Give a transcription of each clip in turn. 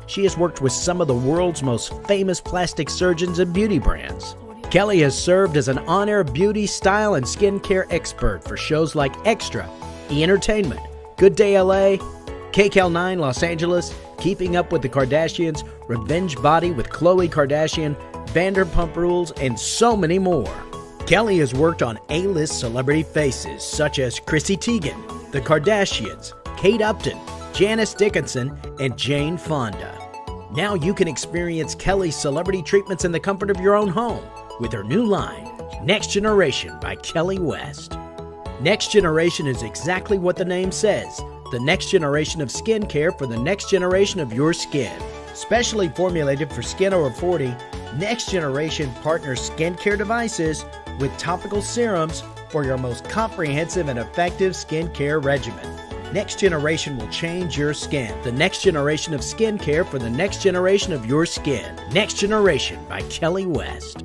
she has worked with some of the world's most famous plastic surgeons and beauty brands. Kelley has served as an on-air beauty, style, and skincare expert for shows like Extra, E! Entertainment, Good Day LA, KCAL9 Los Angeles, Keeping Up with the Kardashians, Revenge Body with Khloe Kardashian, Vanderpump Rules, and so many more. Kelley has worked on A-list celebrity faces such as Chrissy Teigen, the Kardashians, Kate Upton, Janice Dickinson, and Jane Fonda. Now you can experience Kelley's celebrity treatments in the comfort of your own home with her new line, Next Generation by Kelley West. Next Generation is exactly what the name says, the next generation of skincare for the next generation of your skin. Specially formulated for skin over 40, Next Generation partners skincare devices with topical serums for your most comprehensive and effective skincare regimen. Next Generation will change your skin. The next generation of skincare for the next generation of your skin. Next Generation by Kelley West.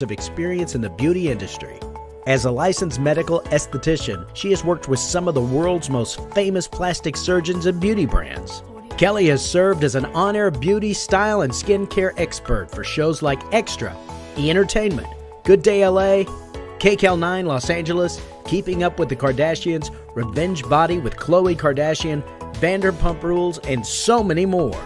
Of experience in the beauty industry. As a licensed medical aesthetician, she has worked with some of the world's most famous plastic surgeons and beauty brands. Kelley has served as an on-air beauty, style, and skincare expert for shows like Extra, E! Entertainment, Good Day LA, KCAL9 Los Angeles, Keeping Up with the Kardashians, Revenge Body with Khloe Kardashian, Vanderpump Rules, and so many more.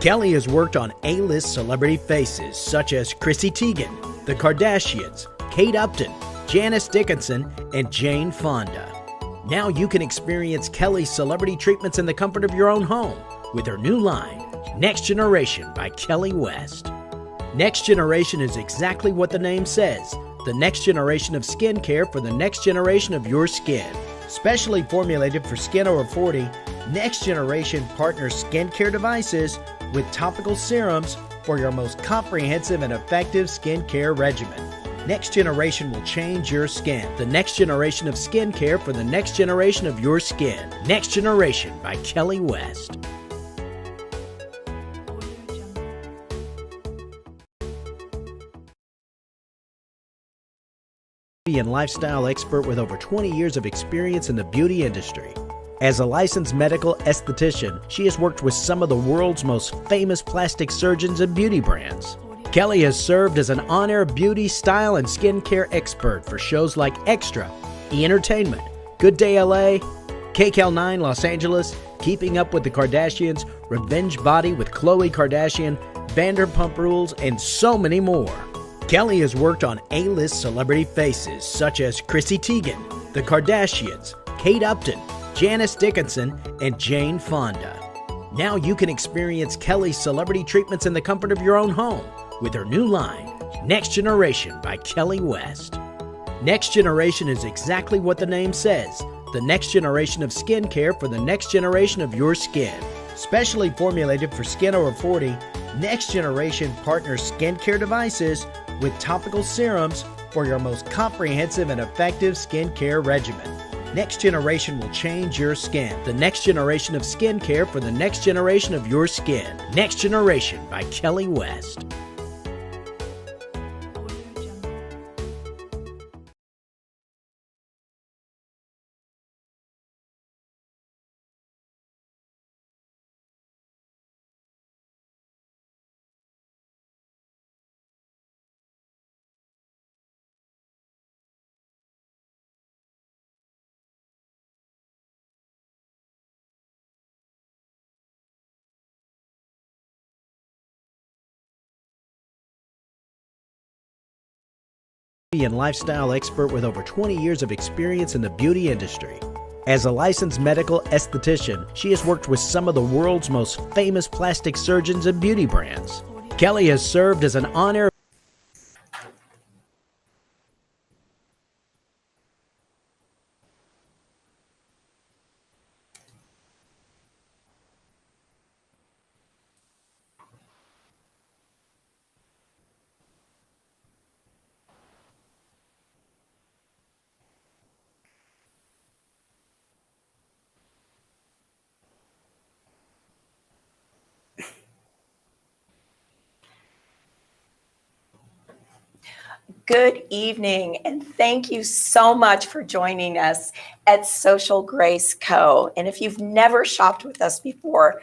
Kelley has worked on A-list celebrity faces such as Chrissy Teigen, the Kardashians, Kate Upton, Janice Dickinson, and Jane Fonda. Now you can experience Kelley's celebrity treatments in the comfort of your own home with her new line, Next Generation by Kelley West. Next Generation is exactly what the name says, the next generation of skincare for the next generation of your skin. Specially formulated for skin over 40, Next Generation partners skincare devices with topical serums for your most comprehensive and effective skincare regimen. Next Generation will change your skin. The next generation of skincare for the next generation of your skin. Next Generation by Kelley West. And lifestyle expert with over 20 years of experience in the beauty industry. As a licensed medical aesthetician, she has worked with some of the world's most famous plastic surgeons and beauty brands. Kelley has served as an on-air beauty, style, and skincare expert for shows like Extra, E! Entertainment, Good Day LA, KCAL9 Los Angeles, Keeping Up with the Kardashians, Revenge Body with Khloe Kardashian, Vanderpump Rules, and so many more. Kelley has worked on A-list celebrity faces such as Chrissy Teigen, the Kardashians, Kate Upton, Janice Dickinson, and Jane Fonda. Now you can experience Kelley's celebrity treatments in the comfort of your own home with her new line, Next Generation by Kelley West. Next Generation is exactly what the name says, the next generation of skincare for the next generation of your skin. Specially formulated for skin over 40, Next Generation partners skincare devices with topical serums for your most comprehensive and effective skincare regimen. Next Generation will change your skin. The next generation of skincare for the next generation of your skin. Next Generation by Kelley West. And lifestyle expert with over 20 years of experience in the beauty industry. As a licensed medical aesthetician, she has worked with some of the world's most famous plastic surgeons and beauty brands. Kelley has served as an on-air Good evening, and thank you so much for joining us at Social Grace Co. And if you've never shopped with us before,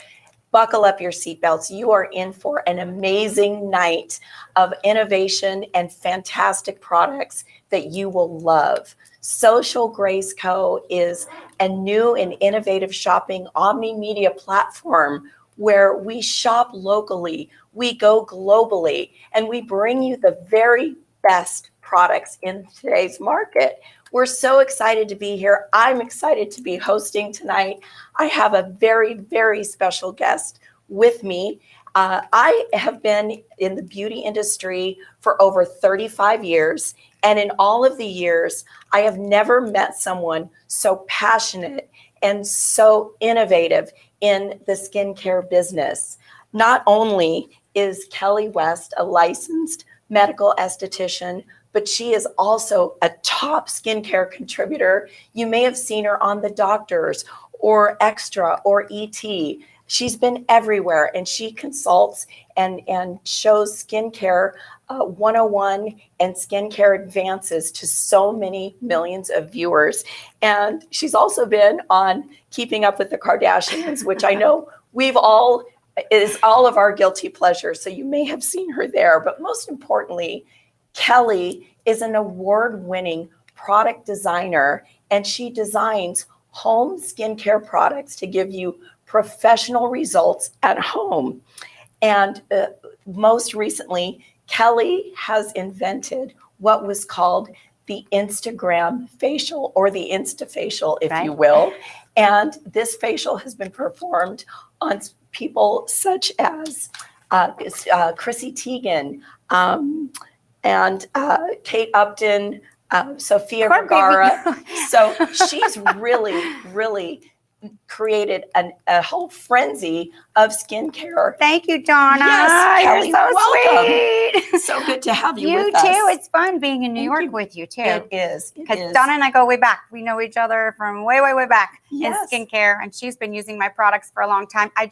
buckle up your seatbelts. You are in for an amazing night of innovation and fantastic products that you will love. Social Grace Co. is a new and innovative shopping omni-media platform where we shop locally, we go globally, and we bring you the very best products in today's market. We're so excited to be here. I'm excited to be hosting tonight. I have a very, very special guest with me. I have been in the beauty industry for over 35 years. And in all of the years, I have never met someone so passionate and so innovative in the skincare business. Not only is Kelley West a licensed medical esthetician, but she is also a top skincare contributor. You may have seen her on The Doctors or Extra or ET. She's been everywhere, and she consults and shows skincare 101 and skincare advances to so many millions of viewers. And she's also been on Keeping Up with the Kardashians, which I know is all of our guilty pleasure. So you may have seen her there. But most importantly, Kelley is an award-winning product designer, and she designs home skincare products to give you professional results at home. And most recently, Kelley has invented what was called the Instagram facial, or the Insta Facial, if you will. And this facial has been performed on people such as Chrissy Teigen and Kate Upton, Sofia Vergara. So she's really created a whole frenzy of skincare. Thank you, Donna. Yes, Kelley, you're so welcome. sweet. So good to have you with us. You too. us. It's fun being in New York with you too. It is. Because Donna and I go way back. We know each other from way back in Yes. skincare, and she's been using my products for a long time. I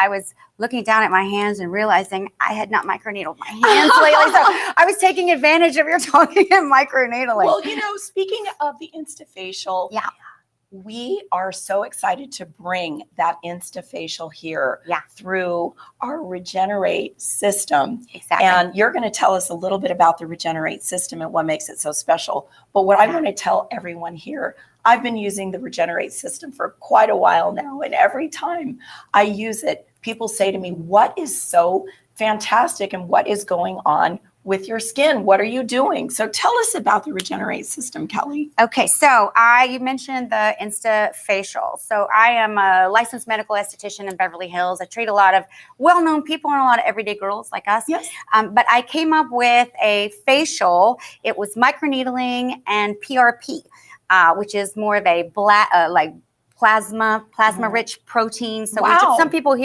was looking down at my hands and realizing I had not microneedled my hands lately. So I was taking advantage of your talking and microneedling. Well, speaking of the Insta Facial, we are so excited to bring that Insta Facial here through our Regenerate system. Exactly. And you're going to tell us a little bit about the Regenerate system and what makes it so special. But what I want to tell everyone here, I've been using the Regenerate system for quite a while now. And every time I use it, people say to me, what is so fantastic and what is going on with your skin? What are you doing? So tell us about the Regenerate system, Kelley. Okay, so you mentioned the Insta Facial. So I am a licensed medical esthetician in Beverly Hills. I treat a lot of well-known people and a lot of everyday girls like us. Yes. But I came up with a facial. It was microneedling and PRP, which is more of a plasma-rich protein. So some people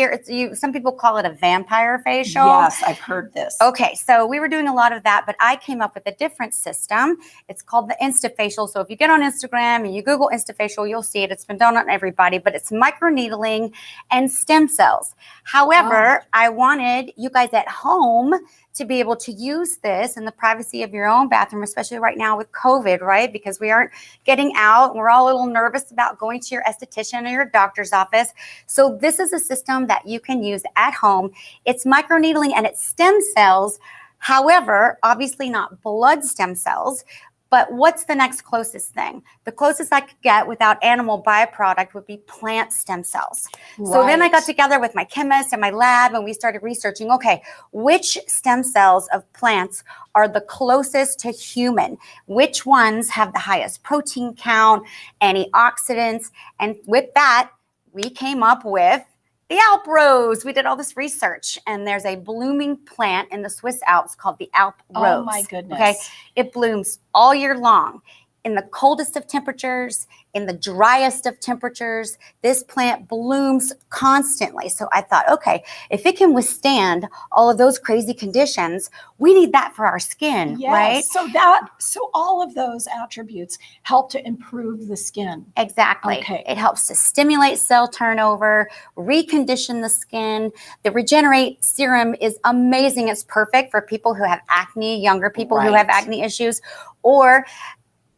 some people call it a vampire facial. Yes, I've heard this. Okay, so we were doing a lot of that, but I came up with a different system. It's called the Insta Facial. So if you get on Instagram and you Google Insta Facial, you'll see it. It's been done on everybody, but it's microneedling and stem cells. However, I wanted you guys at home to be able to use this in the privacy of your own bathroom, especially right now with COVID, right? Because we aren't getting out. We're all a little nervous about going to your esthetician or your doctor's office. So this is a system that you can use at home. It's microneedling and it's stem cells. However, obviously not blood stem cells. But what's the next closest thing? The closest I could get without animal byproduct would be plant stem cells. Right. So then I got together with my chemist and my lab and we started researching, okay, which stem cells of plants are the closest to human? Which ones have the highest protein count, antioxidants? And with that, we came up with the Alp rose. We did all this research, and there's a blooming plant in the Swiss Alps called the Alp rose. Oh my goodness. Okay, it blooms all year long. in the coldest of temperatures, in the driest of temperatures. This plant blooms constantly. So I thought, okay, if it can withstand all of those crazy conditions, we need that for our skin, right? So all of those attributes help to improve the skin. Exactly. Okay. It helps to stimulate cell turnover, recondition the skin. The Regenerate Serum is amazing. It's perfect for people who have acne, younger people who have acne issues, or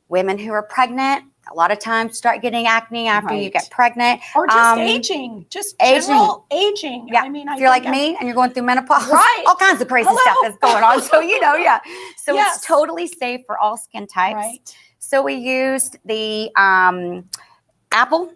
women who are pregnant. A lot of times start getting acne after you get pregnant. Or just aging, general aging. Yeah. I mean, if you're like me and you're going through menopause, Right. all kinds of crazy stuff is going on. So, So Yes. it's totally safe for all skin types. Right. So we used the apple,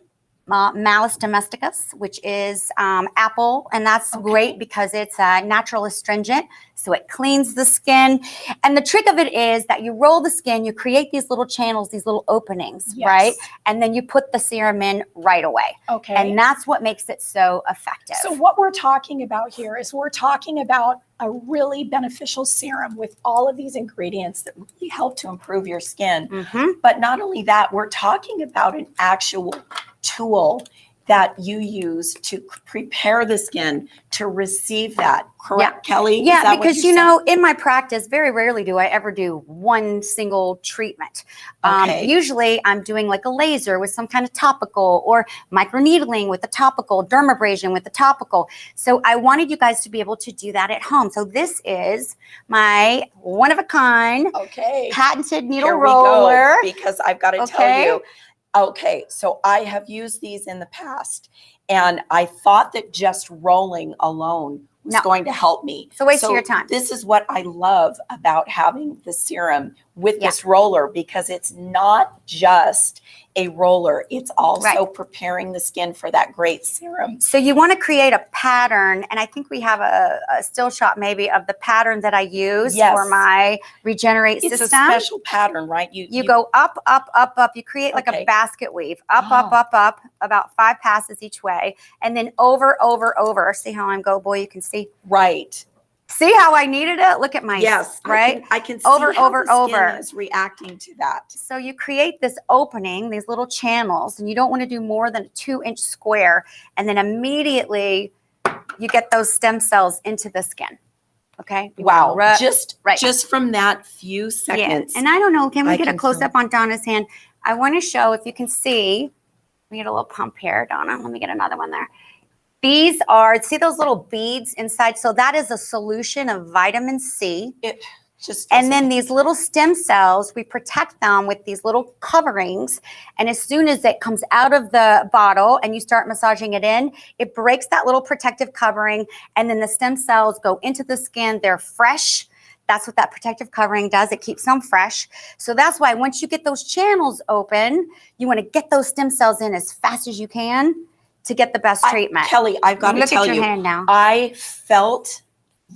Malus domesticus, which is apple, and that's great because it's a natural astringent, so it cleans the skin. And the trick of it is that you roll the skin, you create these little channels, these little openings, right? And then you put the serum in right away. Okay. And that's what makes it so effective. So what we're talking about here is we're talking about a really beneficial serum with all of these ingredients that really help to improve your skin. But not only that, we're talking about an actual tool that you use to prepare the skin to receive that. Correct, Kelley? Yeah, because in my practice, very rarely do I ever do one single treatment. Usually I'm doing like a laser with some kind of topical, or microneedling with the topical, dermabrasion with the topical. So I wanted you guys to be able to do that at home. So this is my one of a kind patented needle roller. Because I've got to tell you. Okay, so I have used these in the past, and I thought that just rolling alone was going to help me. So waste your time. This is what I love about having the serum with this roller, because it's not just a roller. It's also preparing the skin for that great serum. So you want to create a pattern, and I think we have a still shot maybe of the pattern that I use for my Regenerate system. It's a special pattern, right? You go up, up, up, up. You create like a basket weave. Up, up, about 5 passes each way. And then over, over, over. See how I'm go, boy, you can see. Right. See how I needed it? Look at my right? I can see over, how over, the skin over. is reacting to that. So you create this opening, these little channels, and you don't want to do more than a 2-inch square. And then immediately you get those stem cells into the skin. Okay. Wow. Just from that few seconds. Yeah. And I don't know, can we get a close up on Donna's hand? I want to show, if you can see, let me get a little pump here, Donna. Let me get another one there. These are, see those little beads inside? So that is a solution of vitamin C. And then these little stem cells, we protect them with these little coverings. And as soon as it comes out of the bottle and you start massaging it in, it breaks that little protective covering. And then the stem cells go into the skin. They're fresh. That's what that protective covering does. It keeps them fresh. So that's why once you get those channels open, you want to get those stem cells in as fast as you can to get the best treatment. Kelley, I've got to tell you, hand now. I felt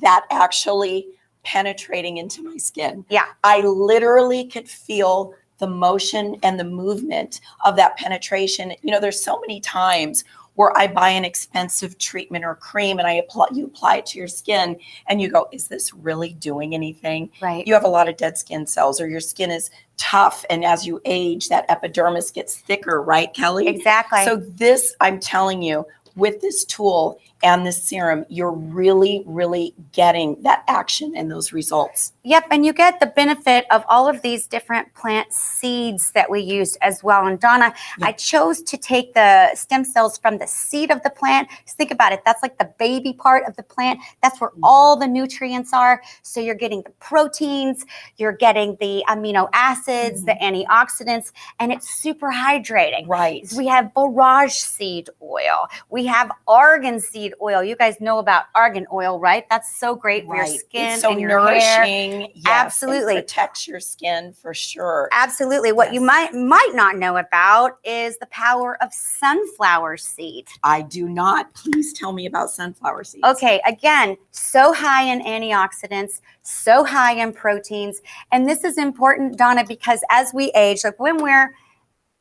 that actually penetrating into my skin. Yeah. I literally could feel the motion and the movement of that penetration. There's so many times where I buy an expensive treatment or cream and you apply it to your skin and you go, is this really doing anything? Right. You have a lot of dead skin cells, or your skin is tough. And as you age, that epidermis gets thicker, right, Kelley? Exactly. So this, I'm telling you, with this tool and this serum, you're really, really getting that action and those results. Yep, and you get the benefit of all of these different plant seeds that we used as well. And Donna, I chose to take the stem cells from the seed of the plant. Just think about it. That's like the baby part of the plant. That's where all the nutrients are. So you're getting the proteins, you're getting the amino acids, the antioxidants, and it's super hydrating. Right. We have borage seed oil. We have argan seed oil. You guys know about argan oil, right? That's so great for your skin, it's so and your nourishing. hair. Yes, Absolutely. It protects your skin for sure. Absolutely. What you might not know about is the power of sunflower seed. I do not. Please tell me about sunflower seeds. Okay, again, so high in antioxidants, so high in proteins. And this is important, Donna, because as we age, like when we're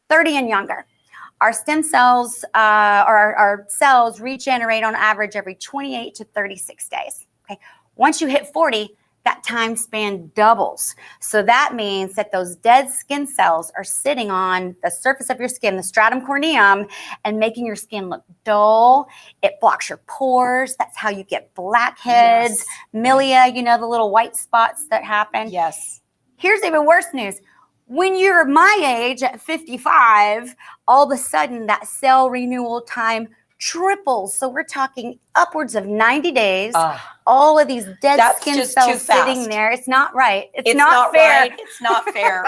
30 and younger, our stem cells, or our cells regenerate on average every 28 to 36 days. Okay. Once you hit 40, that time span doubles. So that means that those dead skin cells are sitting on the surface of your skin, the stratum corneum, and making your skin look dull. It blocks your pores. That's how you get blackheads, milia, you know, the little white spots that happen. Yes. Here's even worse news. When you're my age at 55, all of a sudden that cell renewal time triples. So we're talking upwards of 90 days. All of these dead skin cells sitting there. It's not right. It's not fair. Right. It's not fair.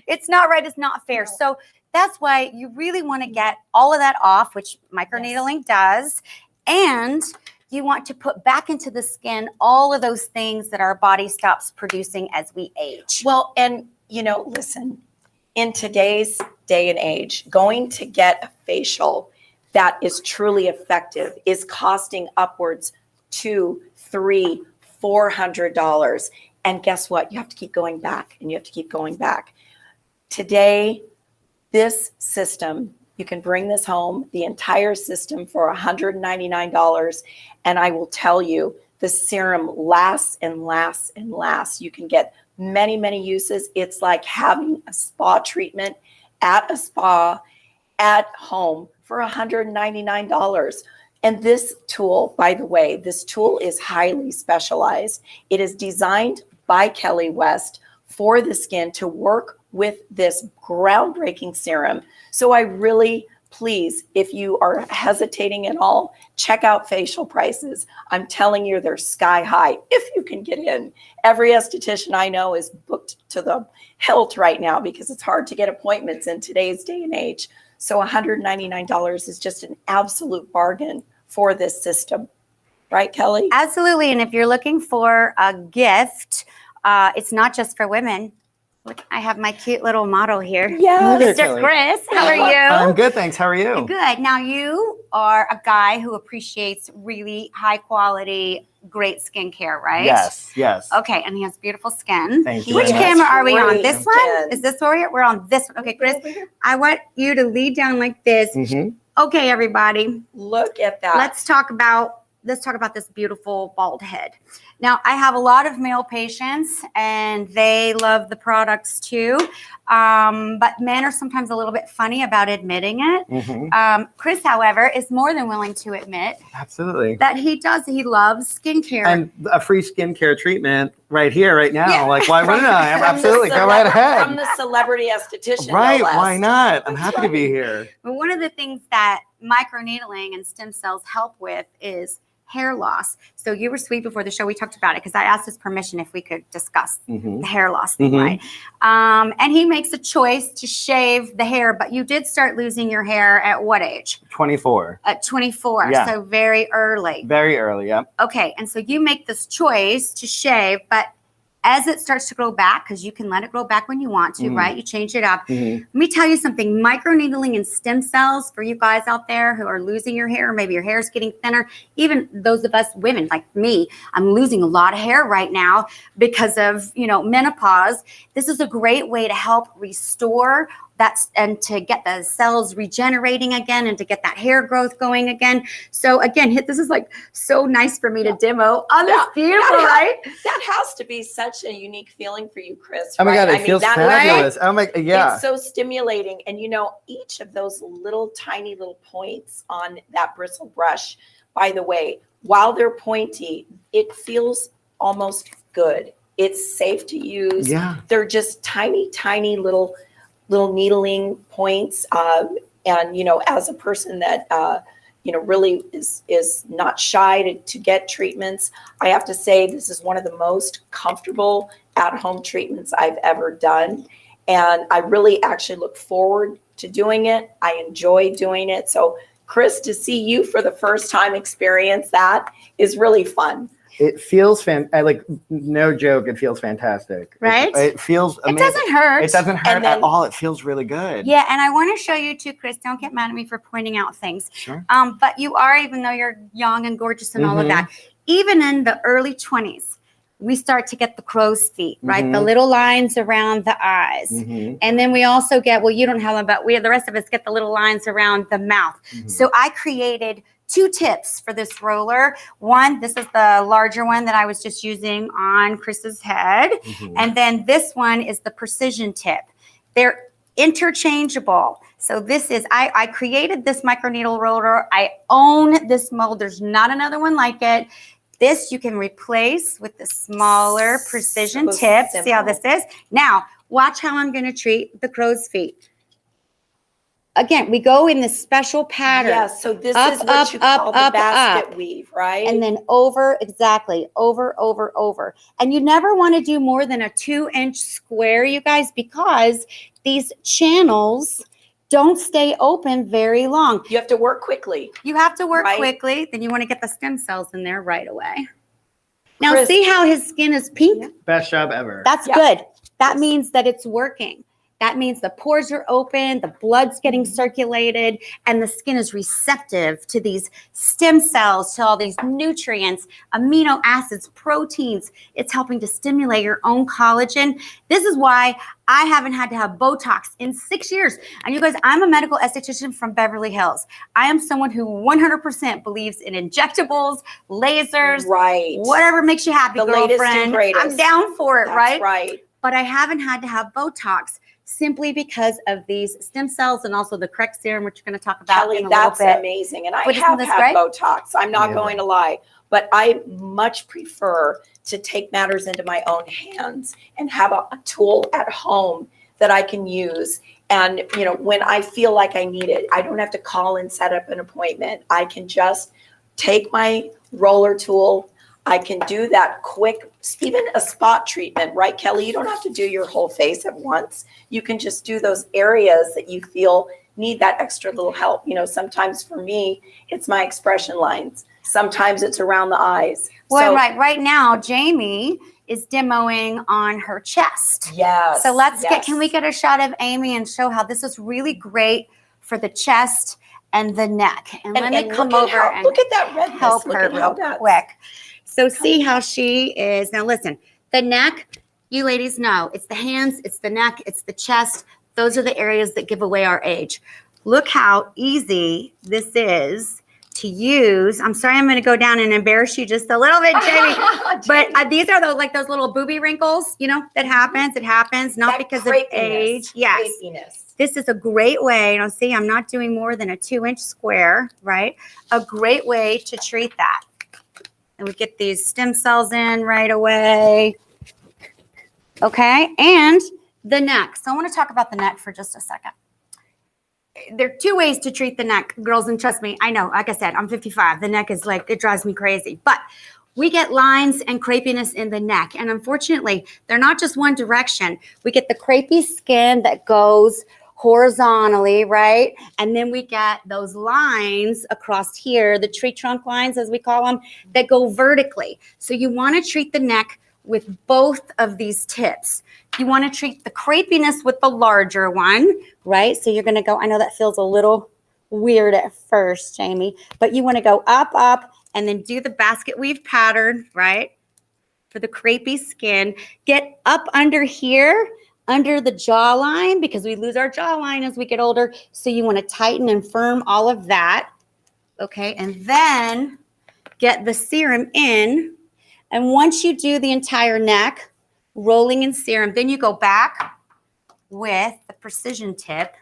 It's not right. It's not fair. No. So that's why you really want to get all of that off, which microneedling does. And you want to put back into the skin all of those things that our body stops producing as we age. Well, and you know, listen, in today's day and age, going to get a facial that is truly effective is costing upwards $200, $300, $400. And guess what? You have to keep going back and you have to keep going back. Today, this system, you can bring this home, the entire system for $199. And I will tell you, the serum lasts and lasts and lasts. You can get many, many uses. It's like having a spa treatment at a spa at home for $199. And this tool, by the way, this tool is highly specialized. It is designed by Kelley West for the skin to work with this groundbreaking serum. So I really, please, if you are hesitating at all, check out facial prices. I'm telling you, they're sky high if you can get in. Every esthetician I know is booked to the hilt right now because it's hard to get appointments in today's day and age. So $199 is just an absolute bargain for this system. Right, Kelley? Absolutely. And if you're looking for a gift, it's not just for women. Look, I have my cute little model here. Yes. Mr. Chris, how are you? I'm good, thanks. How are you? Good. Now, you are a guy who appreciates really high quality, great skincare, right? Yes, yes. Okay, and he has beautiful skin. Thank you Which very much. camera are we on? This one? Skin. Is this where we're on? This one. Okay, Chris, I want you to lead down like this. Okay, everybody. Look at that. Let's talk about this beautiful bald head. Now, I have a lot of male patients and they love the products too. But men are sometimes a little bit funny about admitting it. Chris, however, is more than willing to admit Absolutely. that he loves skincare. And a free skincare treatment right here, right now. Yeah. Like, why wouldn't I? From Absolutely. the Go right ahead. From the celebrity esthetician. Right. No less. Why not? I'm happy to be here. But one of the things that microneedling and stem cells help with is hair loss. So you were sweet before the show. We talked about it because I asked his permission if we could discuss the hair loss thing, right? And he makes a choice to shave the hair, but you did start losing your hair at what age? 24. At 24, Yeah. so very early. Very early, yeah. Okay, and so you make this choice to shave, but as it starts to grow back, because you can let it grow back when you want to, right? You change it up. Let me tell you something. Microneedling and stem cells for you guys out there who are losing your hair, maybe your hair is getting thinner, even those of us women like me, I'm losing a lot of hair right now because of, menopause. This is a great way to help restore and to get the cells regenerating again and to get that hair growth going again. So again, this is like so nice for me to demo on this beautiful, right? That has to be such a unique feeling for you, Chris. Oh my God, it feels fabulous. Right? Oh my, yeah. It's so stimulating. And each of those tiny little points on that bristle brush, by the way, while they're pointy, it feels almost good. It's safe to use. Yeah. They're just tiny, tiny little needling points. And, as a person that, really is not shy to get treatments, I have to say this is one of the most comfortable at-home treatments I've ever done. And I really actually look forward to doing it. I enjoy doing it. So Chris, to see you for the first time experience that is really fun. It feels no joke, it feels fantastic. Right? It feels amazing. It doesn't hurt. It doesn't hurt at all. It feels really good. Yeah, and I want to show you too, Chris. Don't get mad at me for pointing out things. Sure. But you are, even though you're young and gorgeous and all of that, even in the early 20s, we start to get the crow's feet, right? The little lines around the eyes. And then we also get, you don't have them, but the rest of us get the little lines around the mouth. So I created 2 tips for this roller. One, this is the larger one that I was just using on Chris's head. And then this one is the precision tip. They're interchangeable. So this is, I created this microneedle roller. I own this mold. There's not another one like it. This you can replace with the smaller precision tip. See how this is? Now, watch how I'm going to treat the crow's feet. Again, we go in this special pattern. Yes, so this is what you call the basket weave, right? And then over, exactly, over, over, over. And you never want to do more than a 2-inch square, you guys, because these channels don't stay open very long. You have to work quickly. You have to work quickly. Then you want to get the stem cells in there right away. Now, see how his skin is pink? Best job ever. That's good. That means that it's working. That means the pores are open, the blood's getting circulated, and the skin is receptive to these stem cells, to all these nutrients, amino acids, proteins. It's helping to stimulate your own collagen. This is why I haven't had to have Botox in 6 years. And you guys, I'm a medical esthetician from Beverly Hills. I am someone who 100% believes in injectables, lasers, whatever makes you happy, the girlfriend. Latest and greatest. I'm down for it, That's right? But I haven't had to have Botox simply because of these stem cells and also the correct serum, which you're going to talk about Kelley, in a little bit. that's amazing. And I have had Botox. I'm not going to lie, but I much prefer to take matters into my own hands and have a tool at home that I can use. And, you know, when I feel like I need it, I don't have to call and set up an appointment. I can just take my roller tool. I can do that quick, even a spot treatment, right, Kelley? You don't have to do your whole face at once. You can just do those areas that you feel need that extra little help. You know, sometimes for me, it's my expression lines. Sometimes it's around the eyes. Well, right now, Jamie is demoing on her chest. Yes. So let's can we get a shot of Amy and show how this is really great for the chest and the neck? And let me come over and look at that redness. help her real quick. So see how she is. Now listen, the neck, you ladies know, it's the hands, it's the neck, it's the chest. Those are the areas that give away our age. Look how easy this is to use. I'm sorry, I'm going to go down and embarrass you just a little bit, Jamie. But these are those little booby wrinkles, you know, that happens. It happens not because of age. Yes. Crepiness. This is a great way. Now see, I'm not doing more than a 2-inch square, right? A great way to treat that. And we get these stem cells in right away. Okay, and the neck. So I want to talk about the neck for just a second. There are 2 ways to treat the neck, girls, and trust me, I know, like I said, I'm 55. The neck is like, it drives me crazy. But we get lines and crepiness in the neck. And unfortunately, they're not just one direction. We get the crepey skin that goes horizontally, right? And then we get those lines across here, the tree trunk lines, as we call them, that go vertically. So you want to treat the neck with both of these tips. You want to treat the crepiness with the larger one, right? So you're going to go, I know that feels a little weird at first, Jamie, but you want to go up, up, and then do the basket weave pattern, right? For the crepey skin. Get up under here, under the jawline, because we lose our jawline as we get older. So you want to tighten and firm all of that. Okay, and then get the serum in. And once you do the entire neck, rolling in serum, then you go back with the precision tip.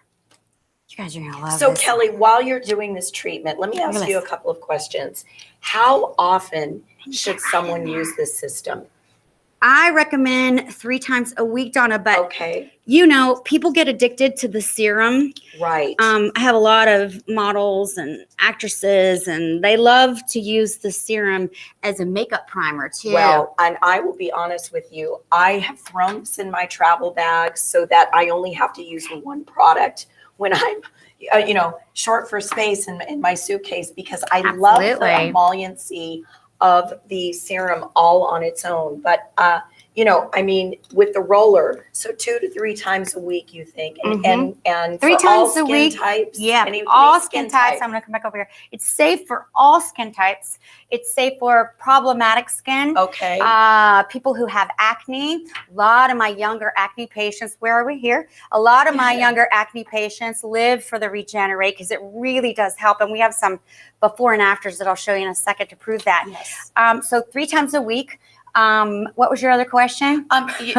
You guys are gonna love this. So Kelley, while you're doing this treatment, let me ask you a couple of questions. How often should someone use this system? I recommend 3 times a week, Donna, but okay. You know, people get addicted to the serum. Right. I have a lot of models and actresses, and they love to use the serum as a makeup primer too. Well, and I will be honest with you, I have thrown this in my travel bag so that I only have to use one product when I'm, you know, short for space in my suitcase, because I love the emolliency of the serum all on its own. But, you know, I mean, with the roller, so 2 to 3 times a week, you think, and 3 for all times a skin week. types, Yeah, any all skin types. type. I'm going to come back over here. It's safe for all skin types. It's safe for problematic skin. Okay. People who have acne. A lot of my younger acne patients, where are we here? A lot of my younger acne patients live for the Regenerate because it really does help. And we have some before and afters that I'll show you in a second to prove that. Yes. So 3 times a week. What was your other question?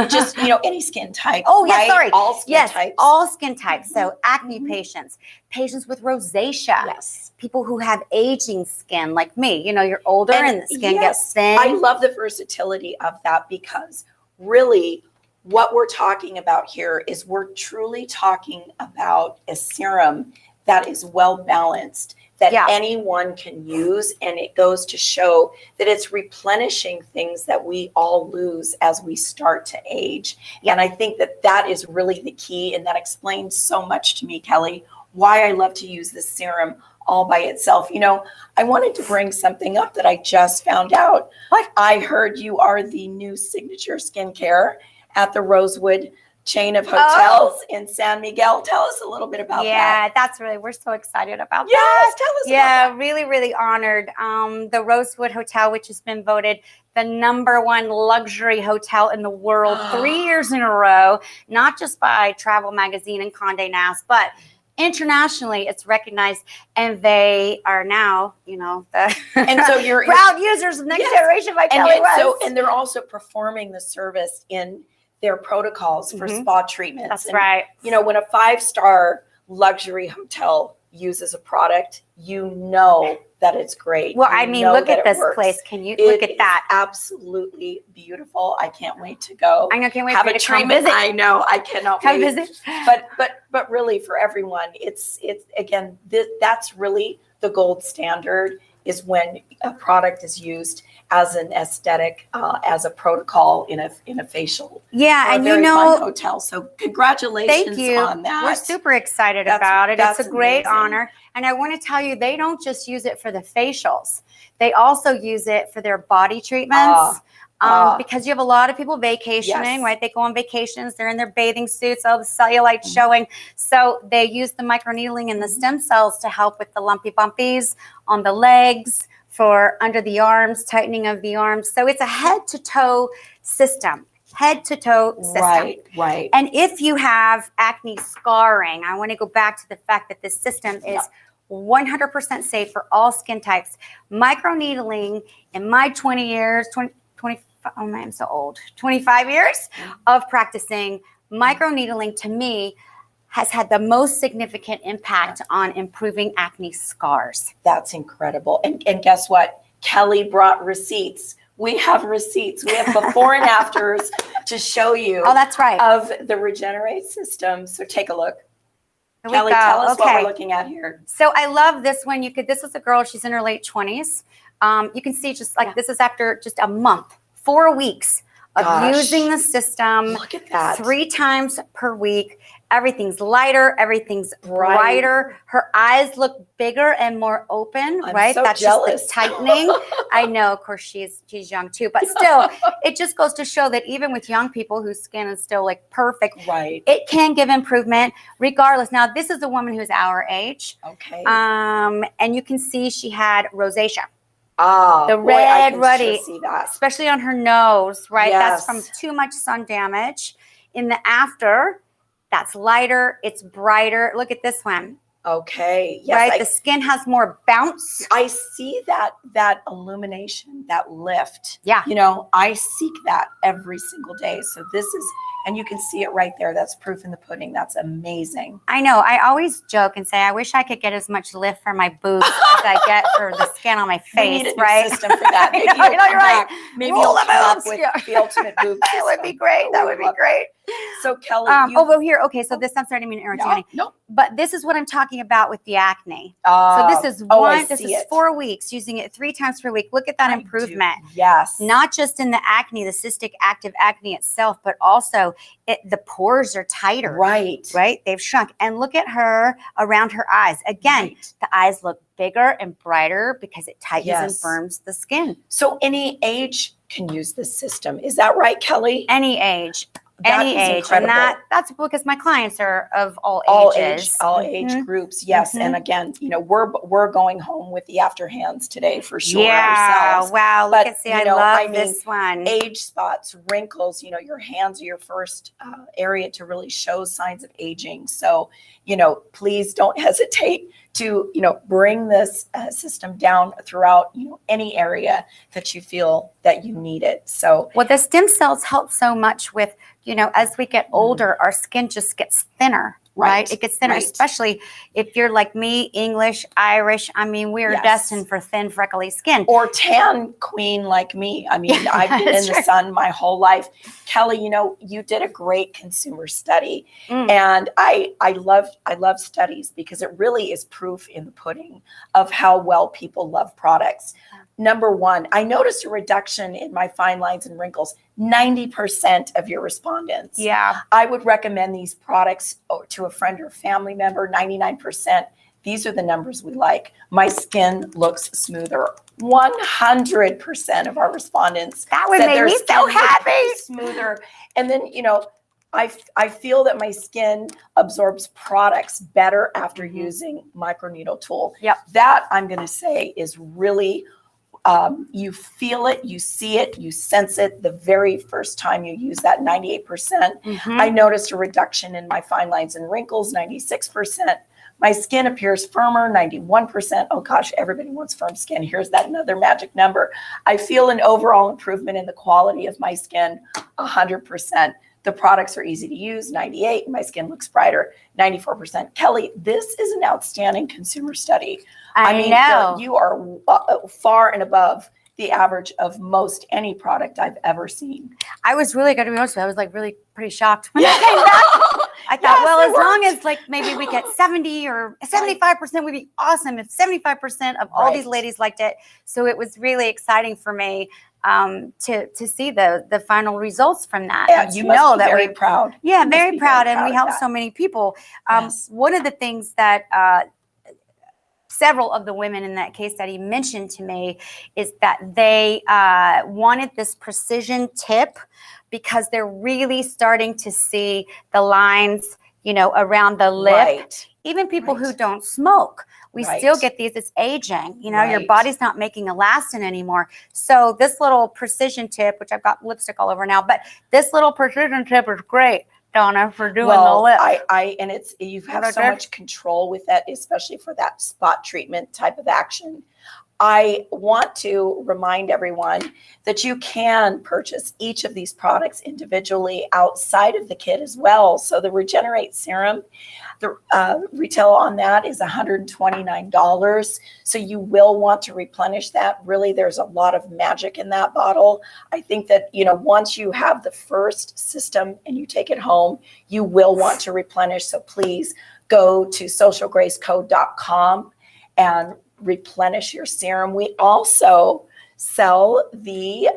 Just, you know, any skin type. Oh, yeah, right? sorry. All skin types. All skin types. So acne patients, patients with rosacea, Yes. people who have aging skin like me. You know, you're older and the skin gets thin. I love the versatility of that because really what we're talking about here is we're truly talking about a serum that is well balanced, that anyone can use, and it goes to show that it's replenishing things that we all lose as we start to age. And I think that that is really the key, and that explains so much to me, Kelley, why I love to use this serum all by itself. You know, I wanted to bring something up that I just found out. What? I heard you are the new signature skincare at the Rosewood chain of hotels in San Miguel. Tell us a little bit about that. Yeah, that's really, we're so excited about Yes, that. tell us about that. Really, really honored. The Rosewood Hotel, which has been voted the #1 luxury hotel in the world 3 years in a row, not just by Travel Magazine and Condé Nast, but internationally it's recognized, and they are now, you know, the and so you're proud users of Next Generation by Kelley West. And they're also performing the service in their protocols for spa treatments. That's and, right. You know, when a 5-star luxury hotel uses a product, you know that it's great. Well, You I mean, know look that at it this works. place. Can you look at that? Absolutely beautiful. I can't wait to go. I know, can't wait have for you a to come treatment. visit. I know, I cannot Come wait. visit. But really, for everyone, it's again, that's really the gold standard, is when a product is used as an aesthetic, as a protocol in a facial. Yeah, and very you know, fun hotel. So congratulations thank you. on that. We're super excited about it. It's a great amazing. honor. And I want to tell you, they don't just use it for the facials. They also use it for their body treatments. Because you have a lot of people vacationing, right? They go on vacations, they're in their bathing suits, all the cellulite showing. So they use the microneedling and the stem cells to help with the lumpy bumpies on the legs, for under the arms, tightening of the arms. So it's a head to toe system. Head to toe system. Right. And if you have acne scarring, I want to go back to the fact that this system is 100% safe for all skin types. Microneedling in my 20 years, 25, oh man, I'm so old, 25 years of practicing, microneedling to me has had the most significant impact on improving acne scars. That's incredible. And guess what? Kelley brought receipts. We have receipts. We have before and afters to show you. Oh, that's right. Of the Regenerate system. So take a look. Here Kelley, we go. tell us what we're looking at here. So I love this one. This is a girl, she's in her late 20s. You can see just like this is after just a month, 4 weeks of using the system. Look at that. 3 times per week. Everything's lighter, everything's brighter. Her eyes look bigger and more open, right? So That's jealous. just the tightening. I know, of course, she's young too, but still, it just goes to show that even with young people whose skin is still like perfect, it can give improvement regardless. Now, this is a woman who's our age. Okay. And you can see she had rosacea. The red, ruddy, see that. especially on her nose, right? Yes. That's from too much sun damage. In the after, that's lighter, it's brighter. Look at this one. Okay. Yes, right? The skin has more bounce. I see that illumination, that lift. Yeah. You know, I seek that every single day. So this is, and you can see it right there. That's proof in the pudding. That's amazing. I know. I always joke and say, I wish I could get as much lift for my boobs as I get for the skin on my face, We need a right? new system for that. Maybe I know, you're right. Maybe Roll you'll the come up boobs. with the ultimate boob system. That would be great. That would be great. So Kelley, over here. Okay, so this, I'm sorry, I didn't mean to interrupt you. No. But this is what I'm talking about with the acne. So this is this is 4 weeks, using it 3 times per week. Look at that improvement. Yes. Not just in the acne, the cystic active acne itself, but also also, the pores are tighter. Right. Right? They've shrunk. And look at her around her eyes. Again, Right. the eyes look bigger and brighter because it tightens and Yes. firms the skin. So any age can use this system. Is that right, Kelley? Any age. That Any is age. incredible. And that's because my clients are of all ages. All age groups. Yes. And again, we're going home with the afterhands today for sure. Yeah. Ourselves. Wow. Look But, at see, I love this one. Age spots, wrinkles, your hands are your first area to really show signs of aging. So, please don't hesitate to, bring this system down throughout, any area that you feel that you need it. So, Well, the stem cells help so much with, as we get older, our skin just gets thinner. Right. It gets thinner, Right. especially if you're like me, English, Irish. I mean, we are Yes. destined for thin, freckly skin. Or tan queen like me. I mean, Yeah, I've been in that's the right. sun my whole life. Kelley, you did a great consumer study. And I love studies because it really is proof in the pudding of how well people love products. Number one, I noticed a reduction in my fine lines and wrinkles. 90% of your respondents. Yeah. I would recommend these products to a friend or family member. 99%. These are the numbers we like. My skin looks smoother. 100% of our respondents. That would said make their me so skin looked happy. Smoother. And then, I feel that my skin absorbs products better after using microneedle tool. Yep. That I'm going to say is really, you feel it, you see it, you sense it the very first time you use that 98%. I noticed a reduction in my fine lines and wrinkles, 96%. My skin appears firmer, 91%. Oh gosh, everybody wants firm skin. Here's that another magic number. I feel an overall improvement in the quality of my skin, 100%. The products are easy to use, 98. My skin looks brighter, 94%. Kelley, this is an outstanding consumer study. I mean, know. you are far and above the average of most any product I've ever seen. I was really going to be honest with you. I was like really pretty shocked when I came back. I thought, well, as long as like maybe we get 70 or 75% would be awesome if 75% of all these ladies liked it. So it was really exciting for me to see the final results from that. Yeah, And you to must know be that very we proud. Yeah, You must very be proud, very and we proud of help that. so many people. Yes. One of the things that several of the women in that case study mentioned to me is that they wanted this precision tip because they're really starting to see the lines, around the lip. Right. Even people who don't smoke, we still get these. It's aging. Your body's not making elastin anymore. So this little precision tip, which I've got lipstick all over now, but this little precision tip is great, Donna, for doing the lip. And you have so much control with that, especially for that spot treatment type of action. I want to remind everyone that you can purchase each of these products individually outside of the kit as well. So the Regenerate Serum, the retail on that is $129. So you will want to replenish that. Really, there's a lot of magic in that bottle. I think that, once you have the first system and you take it home, you will want to replenish. So please go to socialgracecode.com and replenish your serum. We also sell the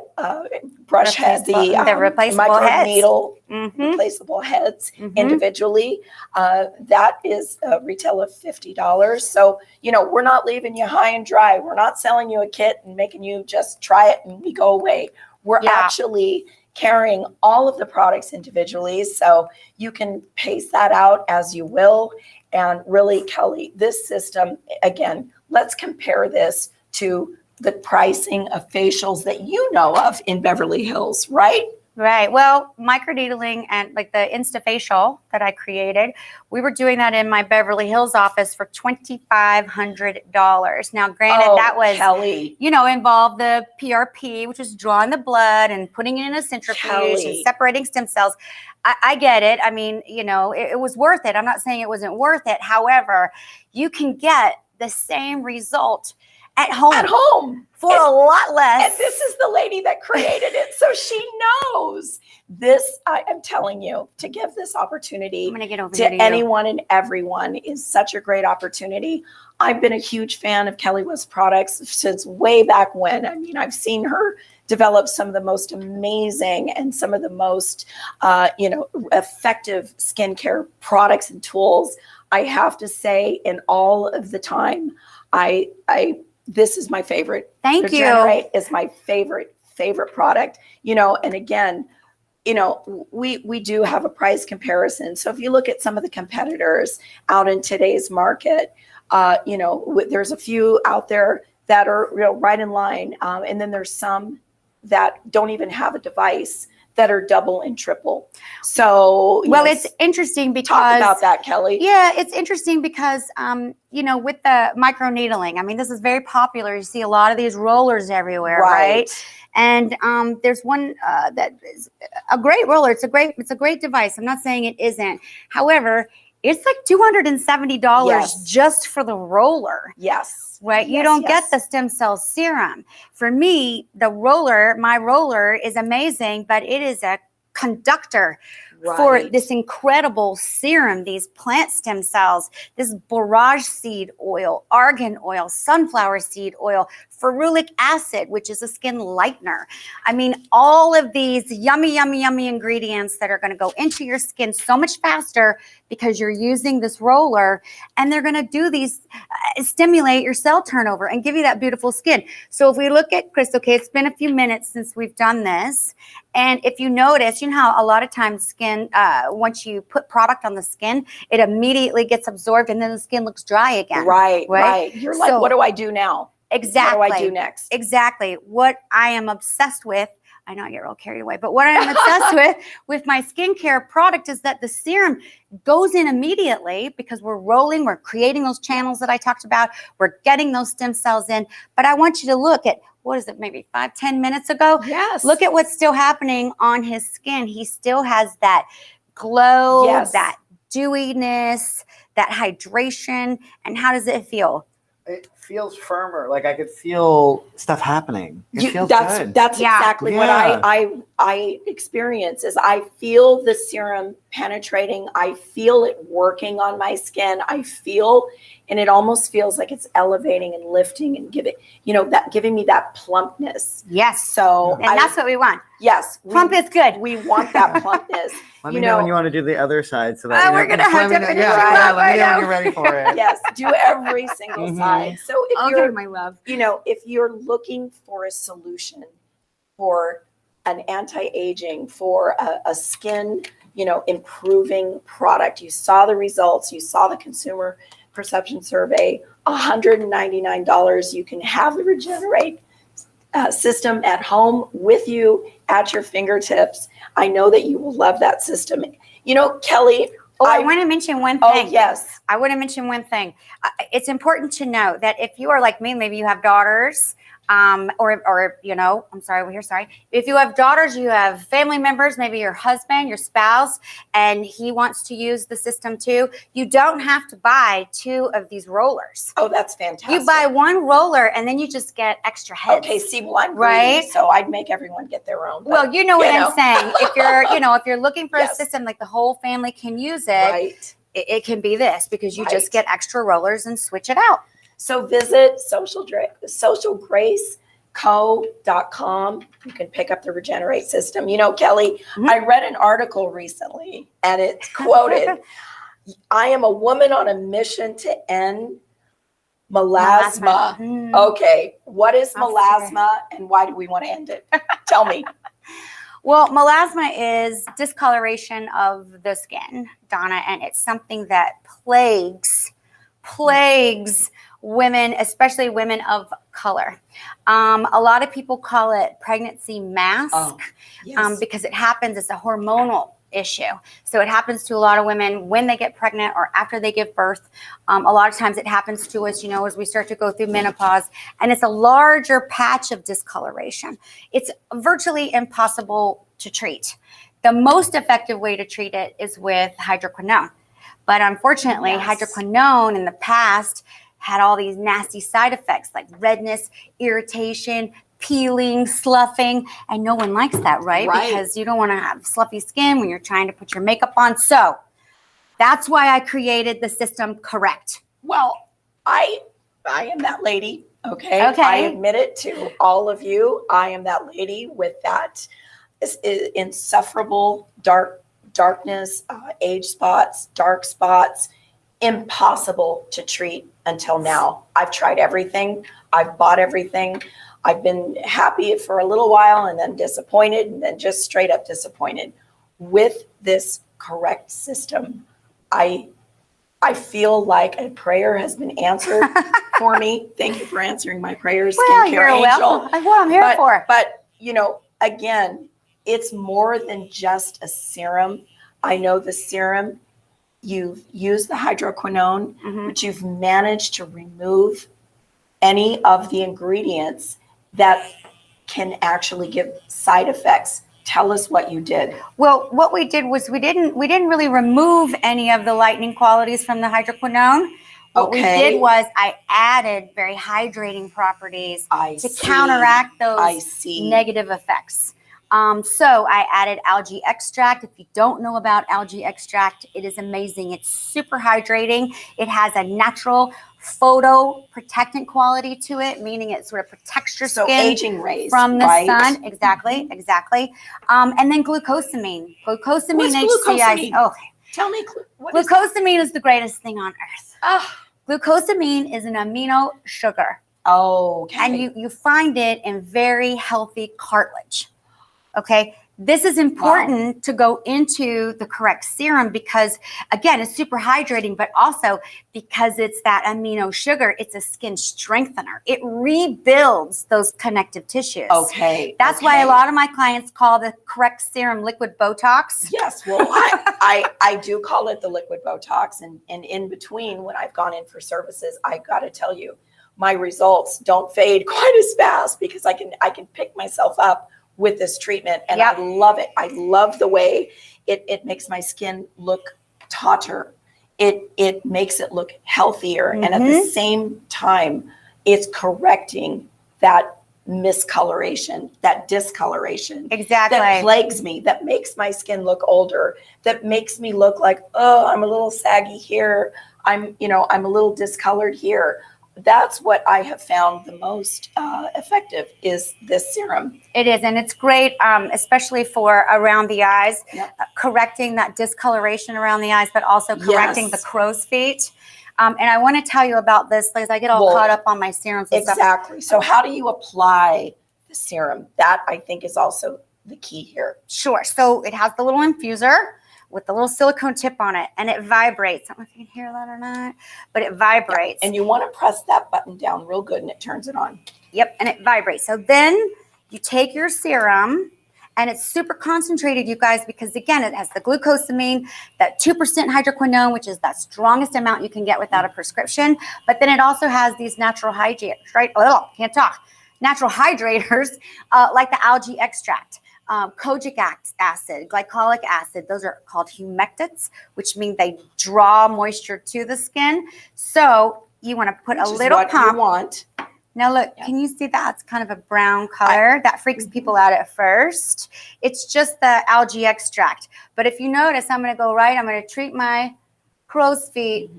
brush head, the replaceable heads. Microneedle replaceable heads individually. That is a retail of $50. So, we're not leaving you high and dry. We're not selling you a kit and making you just try it and we go away. We're actually carrying all of the products individually. So you can pace that out as you will. And really, Kelley, this system, again, let's compare this to the pricing of facials that you know of in Beverly Hills, right? Right. Well, microneedling and like the Insta Facial that I created, we were doing that in my Beverly Hills office for $2,500. Now, granted, that was, Kelley. Involved the PRP, which is drawing the blood and putting it in a centrifuge and separating stem cells. I get it. I mean, it was worth it. I'm not saying it wasn't worth it. However, you can get the same result at home for a lot less. And this is the lady that created it. So she knows this. I am telling you, to give this opportunity to anyone and everyone is such a great opportunity. I've been a huge fan of Kelley West products since way back when. I mean, I've seen her developed some of the most amazing and some of the most, effective skincare products and tools. I have to say, in all of the time, this is my favorite. Thank you. Regenerate is my favorite product. And again, we do have a price comparison. So if you look at some of the competitors out in today's market, there's a few out there that are right in line. And then there's some that don't even have a device that are double and triple. So, well, it's interesting because talk about that, Kelley. Yeah, it's interesting because, with the microneedling, I mean, this is very popular. You see a lot of these rollers everywhere, right? And there's one that is a great roller. It's a great device. I'm not saying it isn't. However, it's like $270 just for the roller. Yes. Right? You don't get the stem cell serum. For me, my roller is amazing, but it is a conductor for this incredible serum, these plant stem cells, this borage seed oil, argan oil, sunflower seed oil, ferulic acid, which is a skin lightener. I mean, all of these yummy, yummy, yummy ingredients that are going to go into your skin so much faster because you're using this roller, and they're going to do these, stimulate your cell turnover and give you that beautiful skin. So if we look at Crystal, okay, it's been a few minutes since we've done this. And if you notice, how a lot of times skin, once you put product on the skin, it immediately gets absorbed and then the skin looks dry again. Right. You're like, what do I do now? Exactly. What do I do next? Exactly. What I am obsessed with, I know I get real carried away, but what I'm obsessed with my skincare product is that the serum goes in immediately because we're creating those channels that I talked about. We're getting those stem cells in. But I want you to look at, what is it, maybe 5-10 minutes ago? Yes. Look at what's still happening on his skin. He still has that glow, that dewiness, that hydration. And how does it feel? It feels firmer. Like I could feel stuff happening. It feels good. That's exactly what I experience. Is I feel the serum penetrating. I feel it working on my skin. And it almost feels like it's elevating and lifting and giving me that plumpness. Yes. So that's what we want. Yes. Plump is good. We want that plumpness. Let me know when you want to do the other side so that we're gonna have to finish let me know when you're ready for it. Yes, do every single side. So if my love. If you're looking for a solution for an anti-aging, for a skin, improving product, you saw the results, you saw the consumer perception survey, $199, you can have the Regenerate system at home with you at your fingertips. I know that you will love that system. Kelley. I want to mention one thing. Oh, yes. I want to mention one thing. It's important to know that if you are like me, maybe you have daughters, I'm sorry. If you have daughters, you have family members, maybe your husband, your spouse, and he wants to use the system too, you don't have to buy 2 of these rollers. Oh, that's fantastic. You buy 1 roller and then you just get extra heads. Okay, see, well, I'm greedy, so I'd make everyone get their own. Well, you know what I'm saying. If you're looking for a system like the whole family can use it, it can be this because you just get extra rollers and switch it out. So visit socialgraceco.com. You can pick up the Regenerate system. Kelley, I read an article recently and it's quoted, I am a woman on a mission to end melasma. Okay, what is melasma and why do we want to end it? Tell me. Well, melasma is discoloration of the skin, Donna, and it's something that plagues women, especially women of color. A lot of people call it pregnancy mask because it happens, it's a hormonal issue. So it happens to a lot of women when they get pregnant or after they give birth. A lot of times it happens to us, as we start to go through menopause, and it's a larger patch of discoloration. It's virtually impossible to treat. The most effective way to treat it is with hydroquinone. But unfortunately, hydroquinone in the past had all these nasty side effects like redness, irritation, peeling, sloughing, and no one likes that, right? Because you don't want to have sloughy skin when you're trying to put your makeup on. So that's why I created the system correct. Well, I am that lady. Okay. I admit it to all of you. I am that lady with that insufferable darkness, age spots, dark spots, impossible to treat until now. I've tried everything. I've bought everything. I've been happy for a little while and then disappointed and then just straight up disappointed. With this correct system, I feel like a prayer has been answered for me. Thank you for answering my prayers, Well, skincare you're angel. welcome. That's what I'm here for. But, again, it's more than just a serum. I know the serum, you've used the hydroquinone, but you've managed to remove any of the ingredients that can actually give side effects. Tell us what you did. Well, what we did was we didn't really remove any of the lightening qualities from the hydroquinone. What we did was I added very hydrating properties to counteract those negative effects. So I added algae extract. If you don't know about algae extract, it is amazing. It's super hydrating. It has a natural photo protectant quality to it, meaning it sort of protects your skin aging rays from the sun. Exactly. And then glucosamine. What's glucosamine? Oh, tell me. Glucosamine is the greatest thing on earth. Glucosamine is an amino sugar. Okay. And you find it in very healthy cartilage. Okay. This is important to go into the correct serum because, again, it's super hydrating, but also because it's that amino sugar, it's a skin strengthener. It rebuilds those connective tissues. Okay. That's why a lot of my clients call the correct serum liquid Botox. Yes. Well, I do call it the liquid Botox. And in between, when I've gone in for services, I got to tell you, my results don't fade quite as fast because I can pick myself up with this treatment. And I love it. I love the way it makes my skin look tauter. It makes it look healthier. And at the same time, it's correcting that miscoloration, that discoloration. Exactly. That plagues me, that makes my skin look older, that makes me look like, oh, I'm a little saggy here. I'm a little discolored here. That's what I have found the most effective is this serum. It is, and it's great, especially for around the eyes, correcting that discoloration around the eyes, but also correcting the crow's feet. And I want to tell you about this because I get all caught up on my serums and stuff. Exactly. So how do you apply the serum? That I think is also the key here. Sure. So it has the little infuser with the little silicone tip on it, and it vibrates. I don't know if you can hear that or not, but it vibrates. And you want to press that button down real good, and it turns it on. Yep, and it vibrates. So then you take your serum, and it's super concentrated, you guys, because again, it has the glucosamine, that 2% hydroquinone, which is that strongest amount you can get without a prescription. But then it also has these natural natural hydrators like the algae extract. Kojic acid, glycolic acid, those are called humectants, which mean they draw moisture to the skin. So you want to put a little pump. Now look, can you see that? It's kind of a brown color. That freaks people out at first. It's just the algae extract. But if you notice, I'm going to go right. I'm going to treat my crow's feet.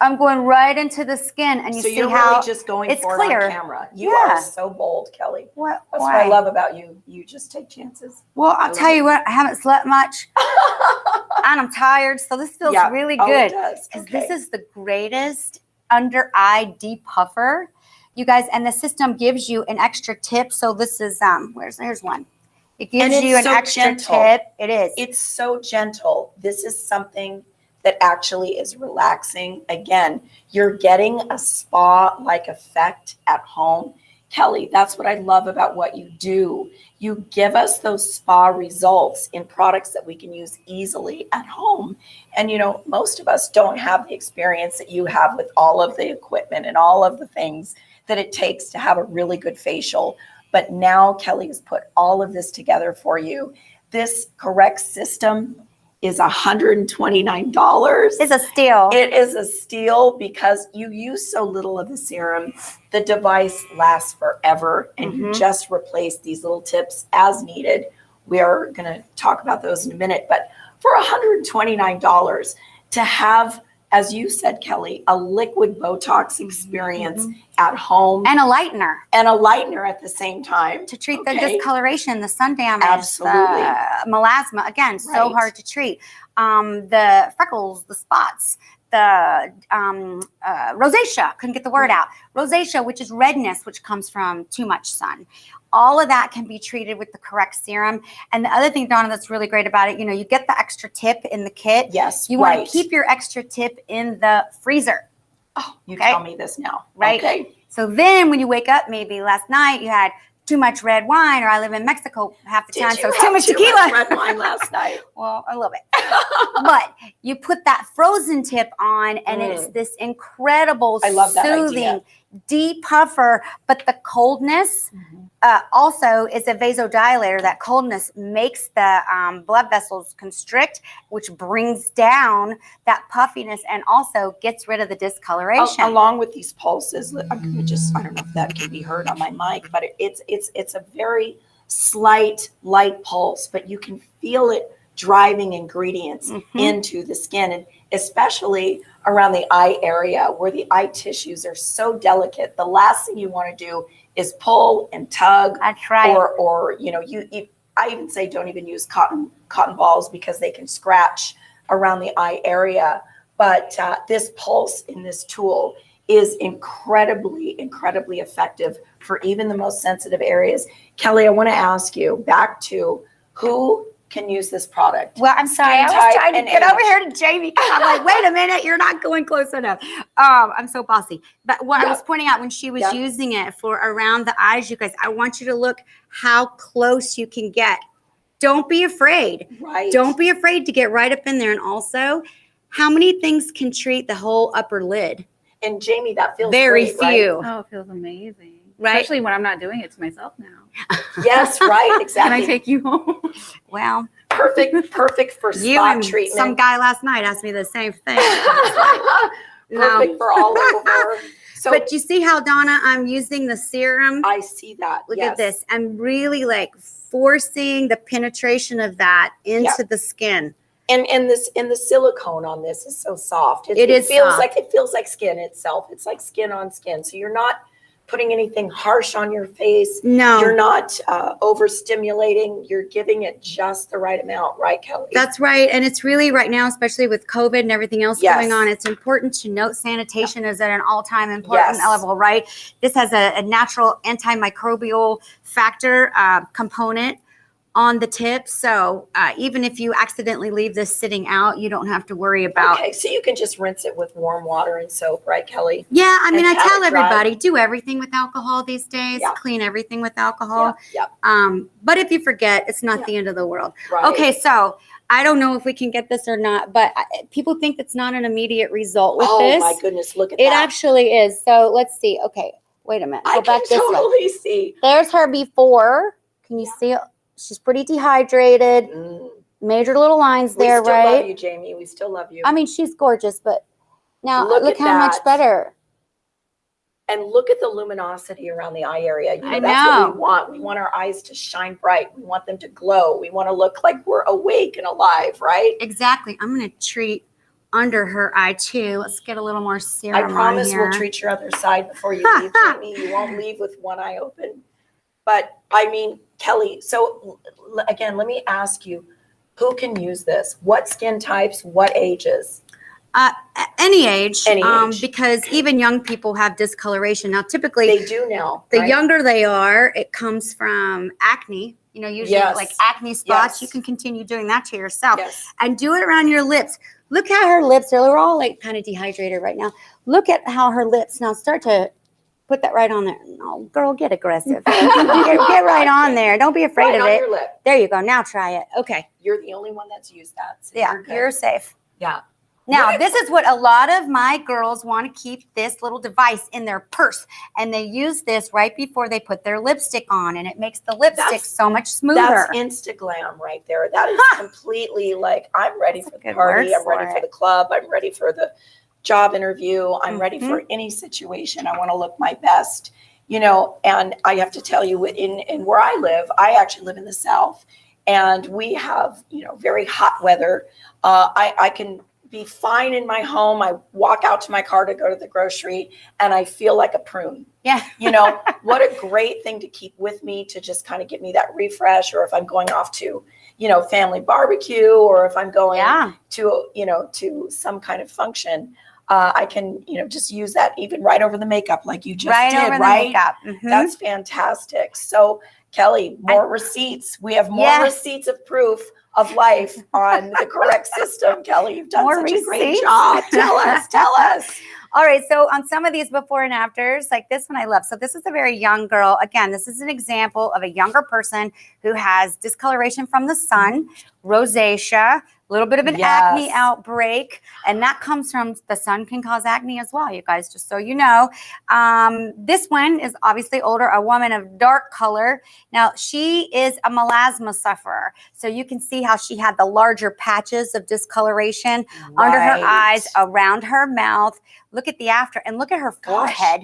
I'm going right into the skin, and you see you're how really just going for it on camera. You are so bold, Kelley. That's what I love about you. You just take chances. Well, I'll tell you what, I haven't slept much, and I'm tired, so this feels really good. Because this is the greatest under eye depuffer, you guys, and the system gives you an extra tip. So this is here's one. It gives you an extra tip. It is. It's so gentle. This is something that actually is relaxing. Again, you're getting a spa-like effect at home. Kelley, that's what I love about what you do. You give us those spa results in products that we can use easily at home. And most of us don't have the experience that you have with all of the equipment and all of the things that it takes to have a really good facial. But now Kelley has put all of this together for you. This correct system is $129. It's a steal. It is a steal because you use so little of the serum. The device lasts forever, and you just replace these little tips as needed. We are going to talk about those in a minute, but for $129 to have as you said, Kelley, a liquid Botox experience at home And a lightener and a lightener at the same time to treat the discoloration, the sun damage, Absolutely. the melasma. Again, so Right. hard to treat. The freckles, the spots, the rosacea, couldn't get the word out. Rosacea, which is redness, which comes from too much sun. All of that can be treated with the correct serum. And the other thing, Donna, that's really great about it, you get the extra tip in the kit. Yes, You want right. to keep your extra tip in the freezer. Oh, you Okay. tell me this now. Right. Okay. So then when you wake up, maybe last night you had too much red wine, or I live in Mexico half the time, Did so you it's too have much too tequila. much red wine last night? Well, a little bit. But you put that frozen tip on, and it's this incredible, I love that soothing, idea. deep puffer. But the coldness also is a vasodilator. That coldness makes the blood vessels constrict, which brings down that puffiness and also gets rid of the discoloration. Along with these pulses, I'm gonna just, I don't know if that can be heard on my mic, but it's a very slight, light pulse, but you can feel it driving ingredients into the skin, and especially around the eye area where the eye tissues are so delicate. The last thing you want to do is pull and tug. That's right. Or I even say don't even use cotton balls because they can scratch around the eye area. But this pulse in this tool is incredibly, incredibly effective for even the most sensitive areas. Kelley, I want to ask you back to who can use this product. Well, I'm sorry. I Skin was type trying to and get age. over here to Jamie because I'm like, wait a minute, you're not going close enough. I'm so bossy. But what I was pointing out when she was using it for around the eyes, you guys, I want you to look how close you can get. Don't be afraid. Right. Don't be afraid to get right up in there. And also, how many things can treat the whole upper lid? And Jamie, that feels Very great, right? few. Oh, it feels amazing. Right? Especially when I'm not doing it to myself now. Yes, right, exactly. Can I take you home? Well, Perfect for you spot and treatment. some guy last night asked me the same thing. Perfect for all over. So But you see how, Donna, I'm using the serum? I see that. Look yes. at this. I'm really like forcing the penetration of that into the skin. And the silicone on this is so soft. It is feels soft. it feels like skin itself. It's like skin on skin. So you're not putting anything harsh on your face. No. You're not overstimulating. You're giving it just the right amount, right, Kelley? That's right. And it's really right now, especially with COVID and everything else Yes. going on, it's important to note sanitation is at an all-time important Yes. level, right? This has a natural antimicrobial factor component on the tip. So even if you accidentally leave this sitting out, you don't have to worry about. Okay, so you can just rinse it with warm water and soap, right, Kelley? Yeah, I mean, And I have tell it dry. everybody, do everything with alcohol these days. Yeah. Clean everything with alcohol. Yeah, But if you forget, it's not Yeah. the end of the world. right. Okay, so I don't know if we can get this or not, but people think it's not an immediate result with oh this. my goodness, look at It that. actually is. So let's see. Okay, wait a minute. I Go can back this way. totally see. There's her before. Can you see it? She's pretty dehydrated. Major little lines We there, still right? love you, Jamie. We still love you. I mean, she's gorgeous, but now Look look at how much that. better. And look at the luminosity around the eye area. I That's what know. we want. We want our eyes to shine bright. We want them to glow. We want to look like we're awake and alive, right? Exactly. I'm going to treat under her eye too. Let's get a little more serum I promise on here. we'll treat your other side before you leave, Jamie. You won't leave with one eye open. But I mean, Kelley, so again, let me ask you, who can use this? What skin types? What ages? Any age, Any age. because even young people have discoloration. Now, typically, They do now. the right? younger they are, it comes from acne. You know, usually Yes. like acne spots. Yes. You can continue doing that to yourself. Yes. And do it around your lips. Look how her lips are. We're all like kind of dehydrated right now. Look at how her lips now start to put that right on there. No, girl, get aggressive. get right on there. Don't be afraid Right of on it. your lip. There you go. Now try it. Okay. You're the only one that's used that. So Yeah, you're good. you're safe. Yeah. Now, this is what a lot of my girls want to keep this little device in their purse. And they use this right before they put their lipstick on. And it makes the lipstick That's- so much smoother. That's Instaglam right there. That is completely like, I'm ready That's for a the good party. word I'm ready for for it. the club. I'm ready for the job interview. I'm ready Mm-hmm. for any situation. I want to look my best, you know, and I have to tell you in where I live, I actually live in the South and we have, you know, very hot weather. I can be fine in my home. I walk out to my car to go to the grocery and I feel like a prune. Yeah. You know, what a great thing to keep with me to just kind of give me that refresh, or if I'm going off to, you know, family barbecue, or if I'm going to, you know, to some kind of function. I can, you know, just use that even right over the makeup like you just did, over right? the makeup. Mm-hmm. That's fantastic. So Kelley, more receipts. We have more receipts of proof of life on the correct system. Kelley, you've done such a great job. Tell us. All right, so on some of these before and afters, like this one I love. So this is a very young girl. Again, this is an example of a younger person who has discoloration from the sun, rosacea, a little bit of an acne outbreak, and that comes from the sun can cause acne as well, you guys, just so you know. This one is obviously older, a woman of dark color. Now, she is a melasma sufferer, so you can see how she had the larger patches of discoloration under her eyes, around her mouth. Look at the after, and look at her forehead.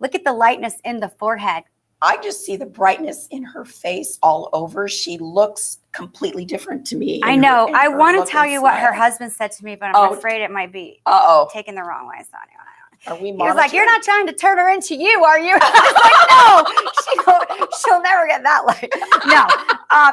Look at the lightness in the forehead. I just see the brightness in her face all over. She looks completely different to me. I know. I want to tell you what her husband said to me, but I'm afraid it might be taken the wrong way, Sonia. Are we He was like, "You're not trying to turn her into you, are you?" I was like, "No, she'll never get that light." No.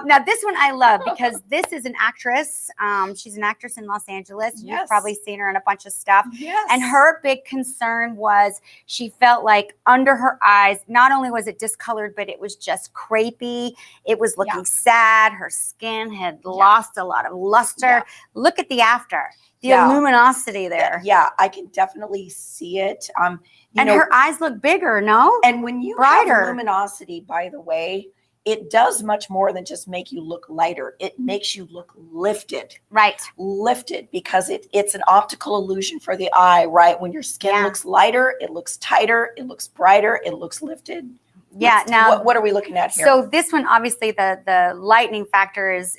Now this one I love because this is an actress. She's an actress in Los Angeles. You've probably seen her in a bunch of stuff. Yes. And her big concern was she felt like under her eyes, not only was it discolored, but it was just crepey. It was looking sad. Her skin had lost a lot of luster. Look at the after. The luminosity there. Yeah, I can definitely see it. And her eyes look bigger, no? And when you have luminosity, by the way, it does much more than just make you look lighter. It makes you look lifted. Right. Lifted, because it's an optical illusion for the eye, right? When your skin looks lighter, it looks tighter, it looks brighter, it looks lifted. Yeah. Now, what are we looking at here? So this one, obviously, the lightning factor is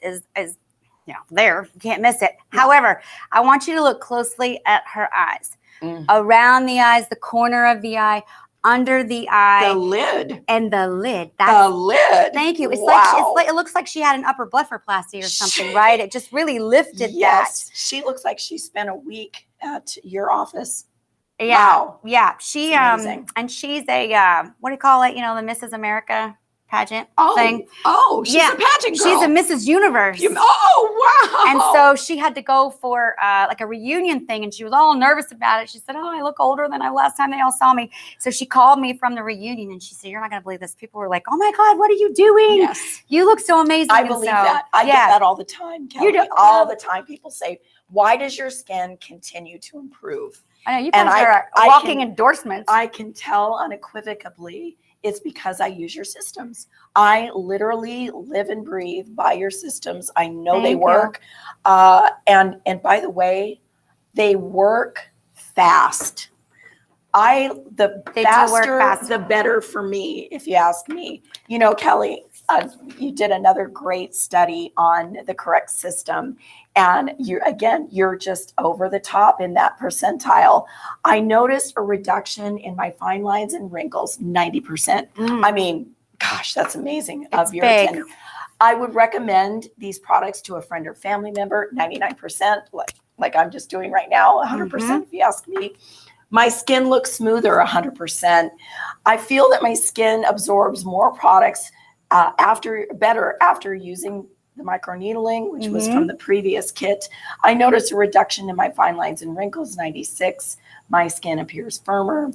there. You can't miss it. Yeah. However, I want you to look closely at her eyes. Around the eyes, the corner of the eye, under the eye. The lid. And the lid. The lid. Thank you. It's like it looks like she had an upper blepharoplasty or something, right? It just really lifted that. She looks like she spent a week at your office. Yeah. Wow. Yeah. She and she's a what do you call it? You know, the Mrs. America pageant thing. Oh, she's a pageant girl. She's a Mrs. Universe. Wow. And so she had to go for like a reunion thing, and she was all nervous about it. She said, "Oh, I look older than last time they all saw me." So she called me from the reunion, and she said, "You're not going to believe this." People were like, "Oh my God, what are you doing? Yes. You look so amazing." I believe that. I get that all the time, Kelley. You do all the time. People say, "Why does your skin continue to improve?" I know you guys are walking endorsements. I can tell unequivocally it's because I use your systems. I literally live and breathe by your systems. I know they work. And by the way, they work fast. The faster, the better for me, if you ask me. You know, Kelley, you did another great study on the correct system. And you're just over the top in that percentile. I noticed a reduction in my fine lines and wrinkles, 90%. I mean, gosh, that's amazing. It's big. I would recommend these products to a friend or family member, 99%, like I'm just doing right now, 100% if you ask me. My skin looks smoother, 100%. I feel that my skin absorbs more products after using the microneedling, which was from the previous kit. I noticed a reduction in my fine lines and wrinkles, 96. My skin appears firmer.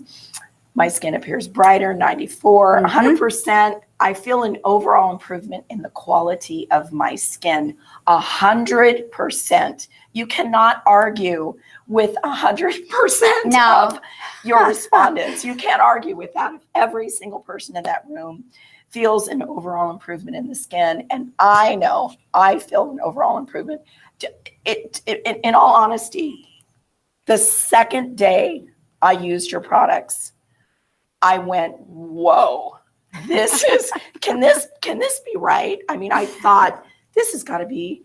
My skin appears brighter, 94. 100%. I feel an overall improvement in the quality of my skin, 100%. You cannot argue with 100% of your respondents. You can't argue with that. Every single person in that room feels an overall improvement in the skin. And I know I feel an overall improvement. In all honesty, the second day I used your products, I went, whoa, can this be right? I mean, I thought this has got to be,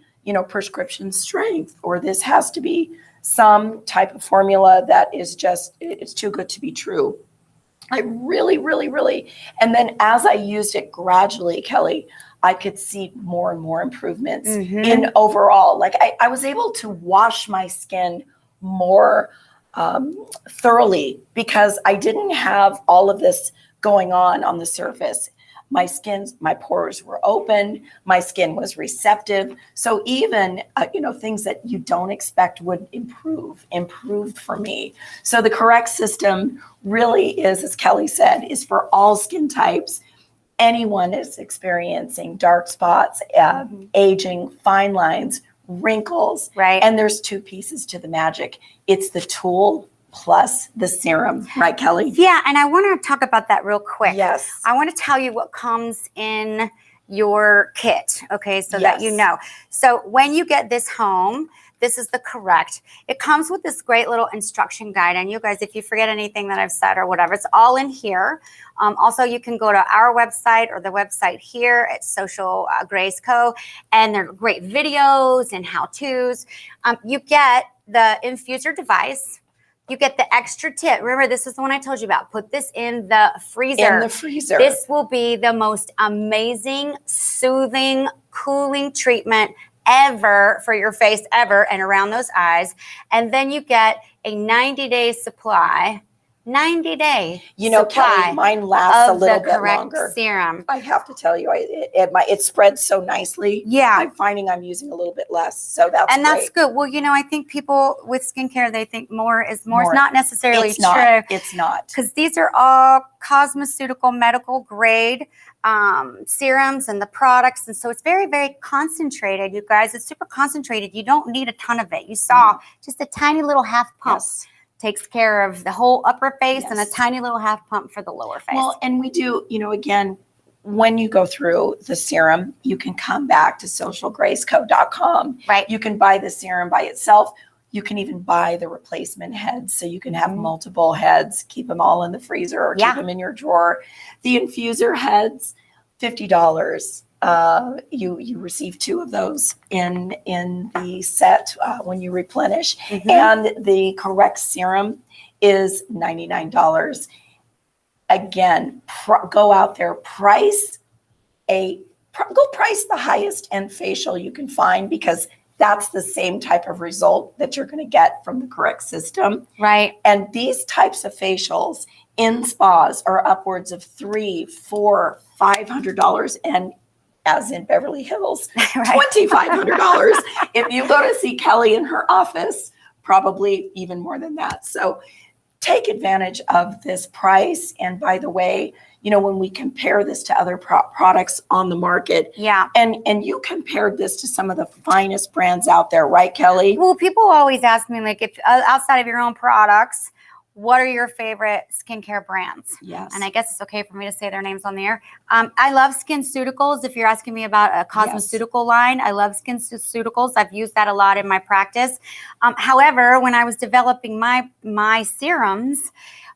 prescription strength, or this has to be some type of formula that is just, it's too good to be true. I really, really, really. And then as I used it gradually, Kelley, I could see more and more improvements in overall. Like I was able to wash my skin more thoroughly because I didn't have all of this going on the surface. My pores were open, my skin was receptive. So even, things that you don't expect would improved for me. So the correct system really is, as Kelley said, is for all skin types. Anyone is experiencing dark spots, aging, fine lines, wrinkles. Right. And there's two pieces to the magic. It's the tool plus the serum, right, Kelley? Yeah, and I want to talk about that real quick. Yes. I want to tell you what comes in your kit, okay, so that you Yes. know. So when you get this home, this is the correct. It comes with this great little instruction guide. And you guys, if you forget anything that I've said or whatever, it's all in here. Also, you can go to our website or the website here at Social Grace Co. And there are great videos and how-tos. You get the infuser device. You get the extra tip. Remember, this is the one I told you about. Put this in the freezer. In the freezer. This will be the most amazing, soothing, cooling treatment ever for your face ever and around those eyes. And then you get a 90-day supply. 90-day Kelley, mine lasts a little bit longer. Serum. I have to tell you, it spreads so nicely. Yeah. I'm finding I'm using a little bit less. So that's And that's great. good. Well, I think people with skincare, they think more is more. More. It's not necessarily It's true. not. It's not. Because these are all cosmeceutical medical grade serums and the products. And so it's very, very concentrated, you guys. It's super concentrated. You don't need a ton of it. You saw just a tiny little half pump. Yes. Takes care of the whole upper face and a Yes. tiny little half pump for the lower face. Well, and we do, again, when you go through the serum, you can come back to socialgraceco.com. Right. You can buy the serum by itself. You can even buy the replacement heads. So you can have multiple heads, keep them all in the freezer or keep them in your drawer. The infuser heads, $50. You receive 2 of those in the set when you replenish. And the correct serum is $99. Again, go out there, price the highest end facial you can find because that's the same type of result that you're going to get from the correct system. Right. And these types of facials in spas are upwards of $300, $400, $500, and as in Beverly Hills, $2,500. If you go to see Kelley in her office, probably even more than that. So take advantage of this price. And by the way, when we compare this to other products on the market, and you compared this to some of the finest brands out there, right, Kelley? Well, people always ask me, like, if outside of your own products, what are your favorite skincare brands? Yes. And I guess it's okay for me to say their names on the air. I love SkinCeuticals. If you're asking me about a cosmeceutical line, I love SkinCeuticals. I've used that a lot in my practice. However, when I was developing my serums,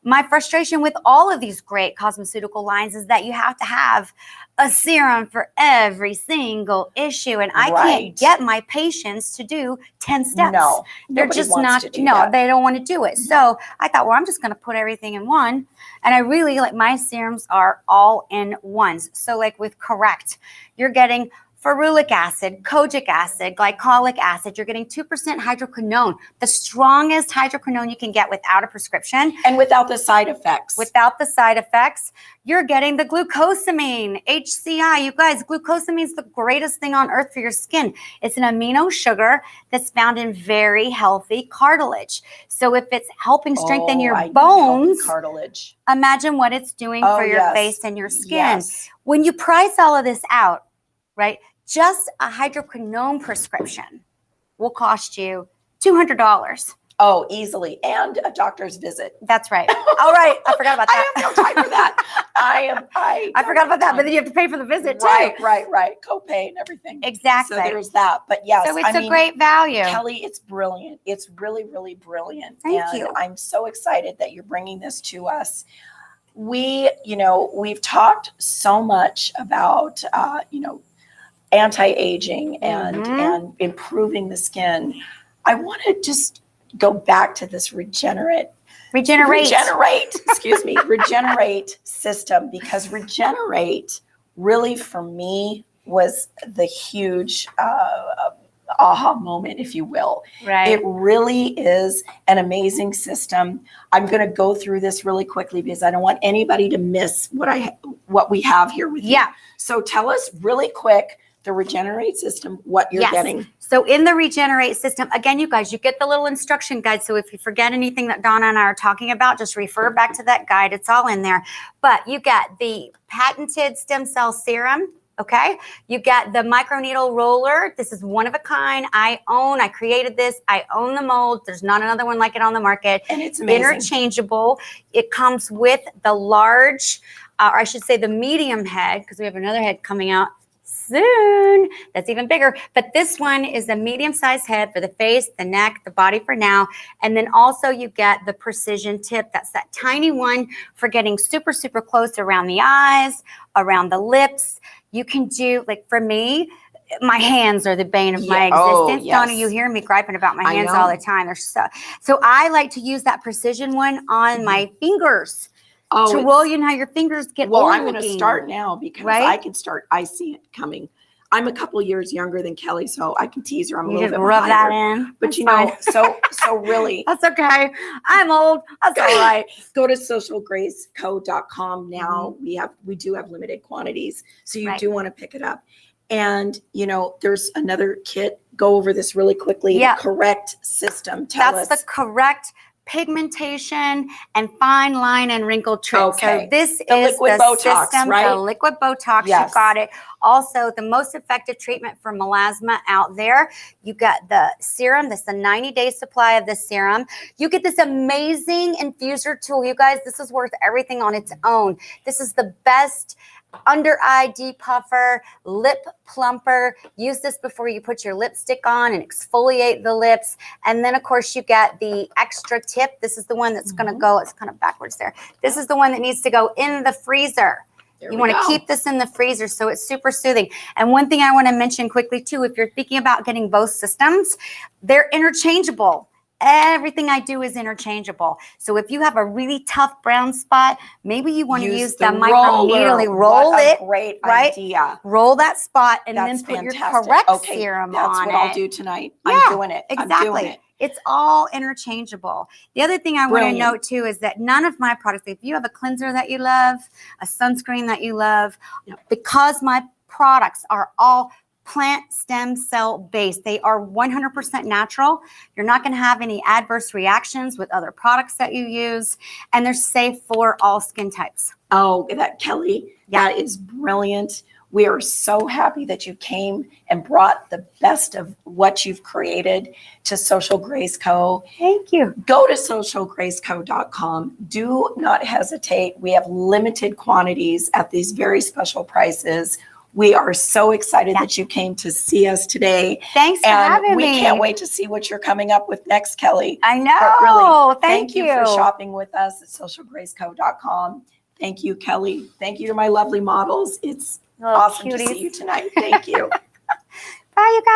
my frustration with all of these great cosmeceutical lines is that you have to have a serum for every single issue. And I can't get my patients to do 10 steps. No, they're nobody just wants not, to do no, that. they don't want to do it. So I thought, well, I'm just going to put everything in one. And I really like my serums are all in ones. So like with Correct, you're getting ferulic acid, kojic acid, glycolic acid. You're getting 2% hydroquinone, the strongest hydroquinone you can get without a prescription. And without the side effects. Without the side effects, you're getting the glucosamine, HCI. You guys, glucosamine is the greatest thing on earth for your skin. It's an amino sugar that's found in very healthy cartilage. So if it's helping strengthen your I need bones, healthy cartilage. imagine what it's doing for your face and your skin. Yes. When you price all of this out, right, just a hydroquinone prescription will cost you $200. Oh, easily. And a doctor's visit. That's right. All right. I forgot about that. I have no time for that. I forgot about that, but then you have to pay for the visit too. Right. Copay and everything. Exactly. So there's that. But yes, So it's a great value. Kelley, it's brilliant. It's really, really brilliant. Thank and you. I'm so excited that you're bringing this to us. We've talked so much about, anti-aging and improving the skin. I want to just go back to this regenerate system, because regenerate really for me was the huge aha moment, if you will. Right. It really is an amazing system. I'm going to go through this really quickly because I don't want anybody to miss what we have here with you. Yeah. So tell us really quick, the Regenerate system, what you're Yes. getting. So in the Regenerate system, again, you guys, you get the little instruction guide. So if you forget anything that Donna and I are talking about, just refer back to that guide. It's all in there. But you get the patented stem cell serum. Okay. You get the microneedle roller. This is one of a kind. I created this. I own the mold. There's not another one like it on the market. And it's amazing. Interchangeable. It comes with the large, or I should say the medium head, because we have another head coming out soon that's even bigger, but this one is a medium-sized head for the face, the neck, the body for now. And then also you get the precision tip. That's that tiny one for getting super, super close around the eyes, around the lips. You can do, like for me, my hands are the bane of my existence. Yes. Donna, you hear me griping about my hands know. all the time. They're so I like to use that precision one on my fingers. To roll, you know how your fingers get old. I'm going to start now because right? I can start. I see it coming. I'm a couple years younger than Kelley, so I can tease her. I'm a You little just bit rub behind that her. in. But That's you know, fine. so really, That's okay. I'm old. That's all right. go to socialgraceco.com now. We do have limited quantities, so you Right. do want to pick it up. And you know, there's another kit. Go over this really quickly. Yeah. The correct system. Tell us. That's the correct pigmentation and fine line and wrinkle trick. Okay. So this The is liquid the Botox, system, right? the liquid Botox. Yes. You got it. Also, the most effective treatment for melasma out there. You got the serum. This is a 90-day supply of the serum. You get this amazing infuser tool. You guys, this is worth everything on its own. This is the best under eye depuffer, lip plumper. Use this before you put your lipstick on and exfoliate the lips. And then of course you get the extra tip. This is the one that's going to go, it's kind of backwards there. This is the one that needs to go in the freezer. You want to keep this in the freezer so it's super soothing. And one thing I want to mention quickly too, if you're thinking about getting both systems, they're interchangeable. Everything I do is interchangeable. So if you have a really tough brown spot, maybe you want to use the microneedling. Roll it, great right? idea. Roll that spot and That's then put your fantastic. correct Okay, serum that's on what it. I'll do tonight. Yeah, I'm doing it. Exactly. I'm doing it. It's all interchangeable. The other thing I want to Brilliant. note too is that none of my products, if you have a cleanser that you love, a sunscreen that you love, because my products are all plant stem cell based. They are 100% natural. You're not going to have any adverse reactions with other products that you use, and they're safe for all skin types. Oh, that Kelley, that is brilliant. We are so happy that you came and brought the best of what you've created to Social Grace Co. Thank you. Go to socialgraceco.com. Do not hesitate. We have limited quantities at these very special prices. We are so excited that you came to see us today. Thanks for having we me. can't wait to see what you're coming up with next, Kelley. I know. But really, Thank you for shopping with us at socialgraceco.com. Thank you, Kelley. Thank you to my lovely models. It's awesome to see you tonight. Thank you. Bye, you guys.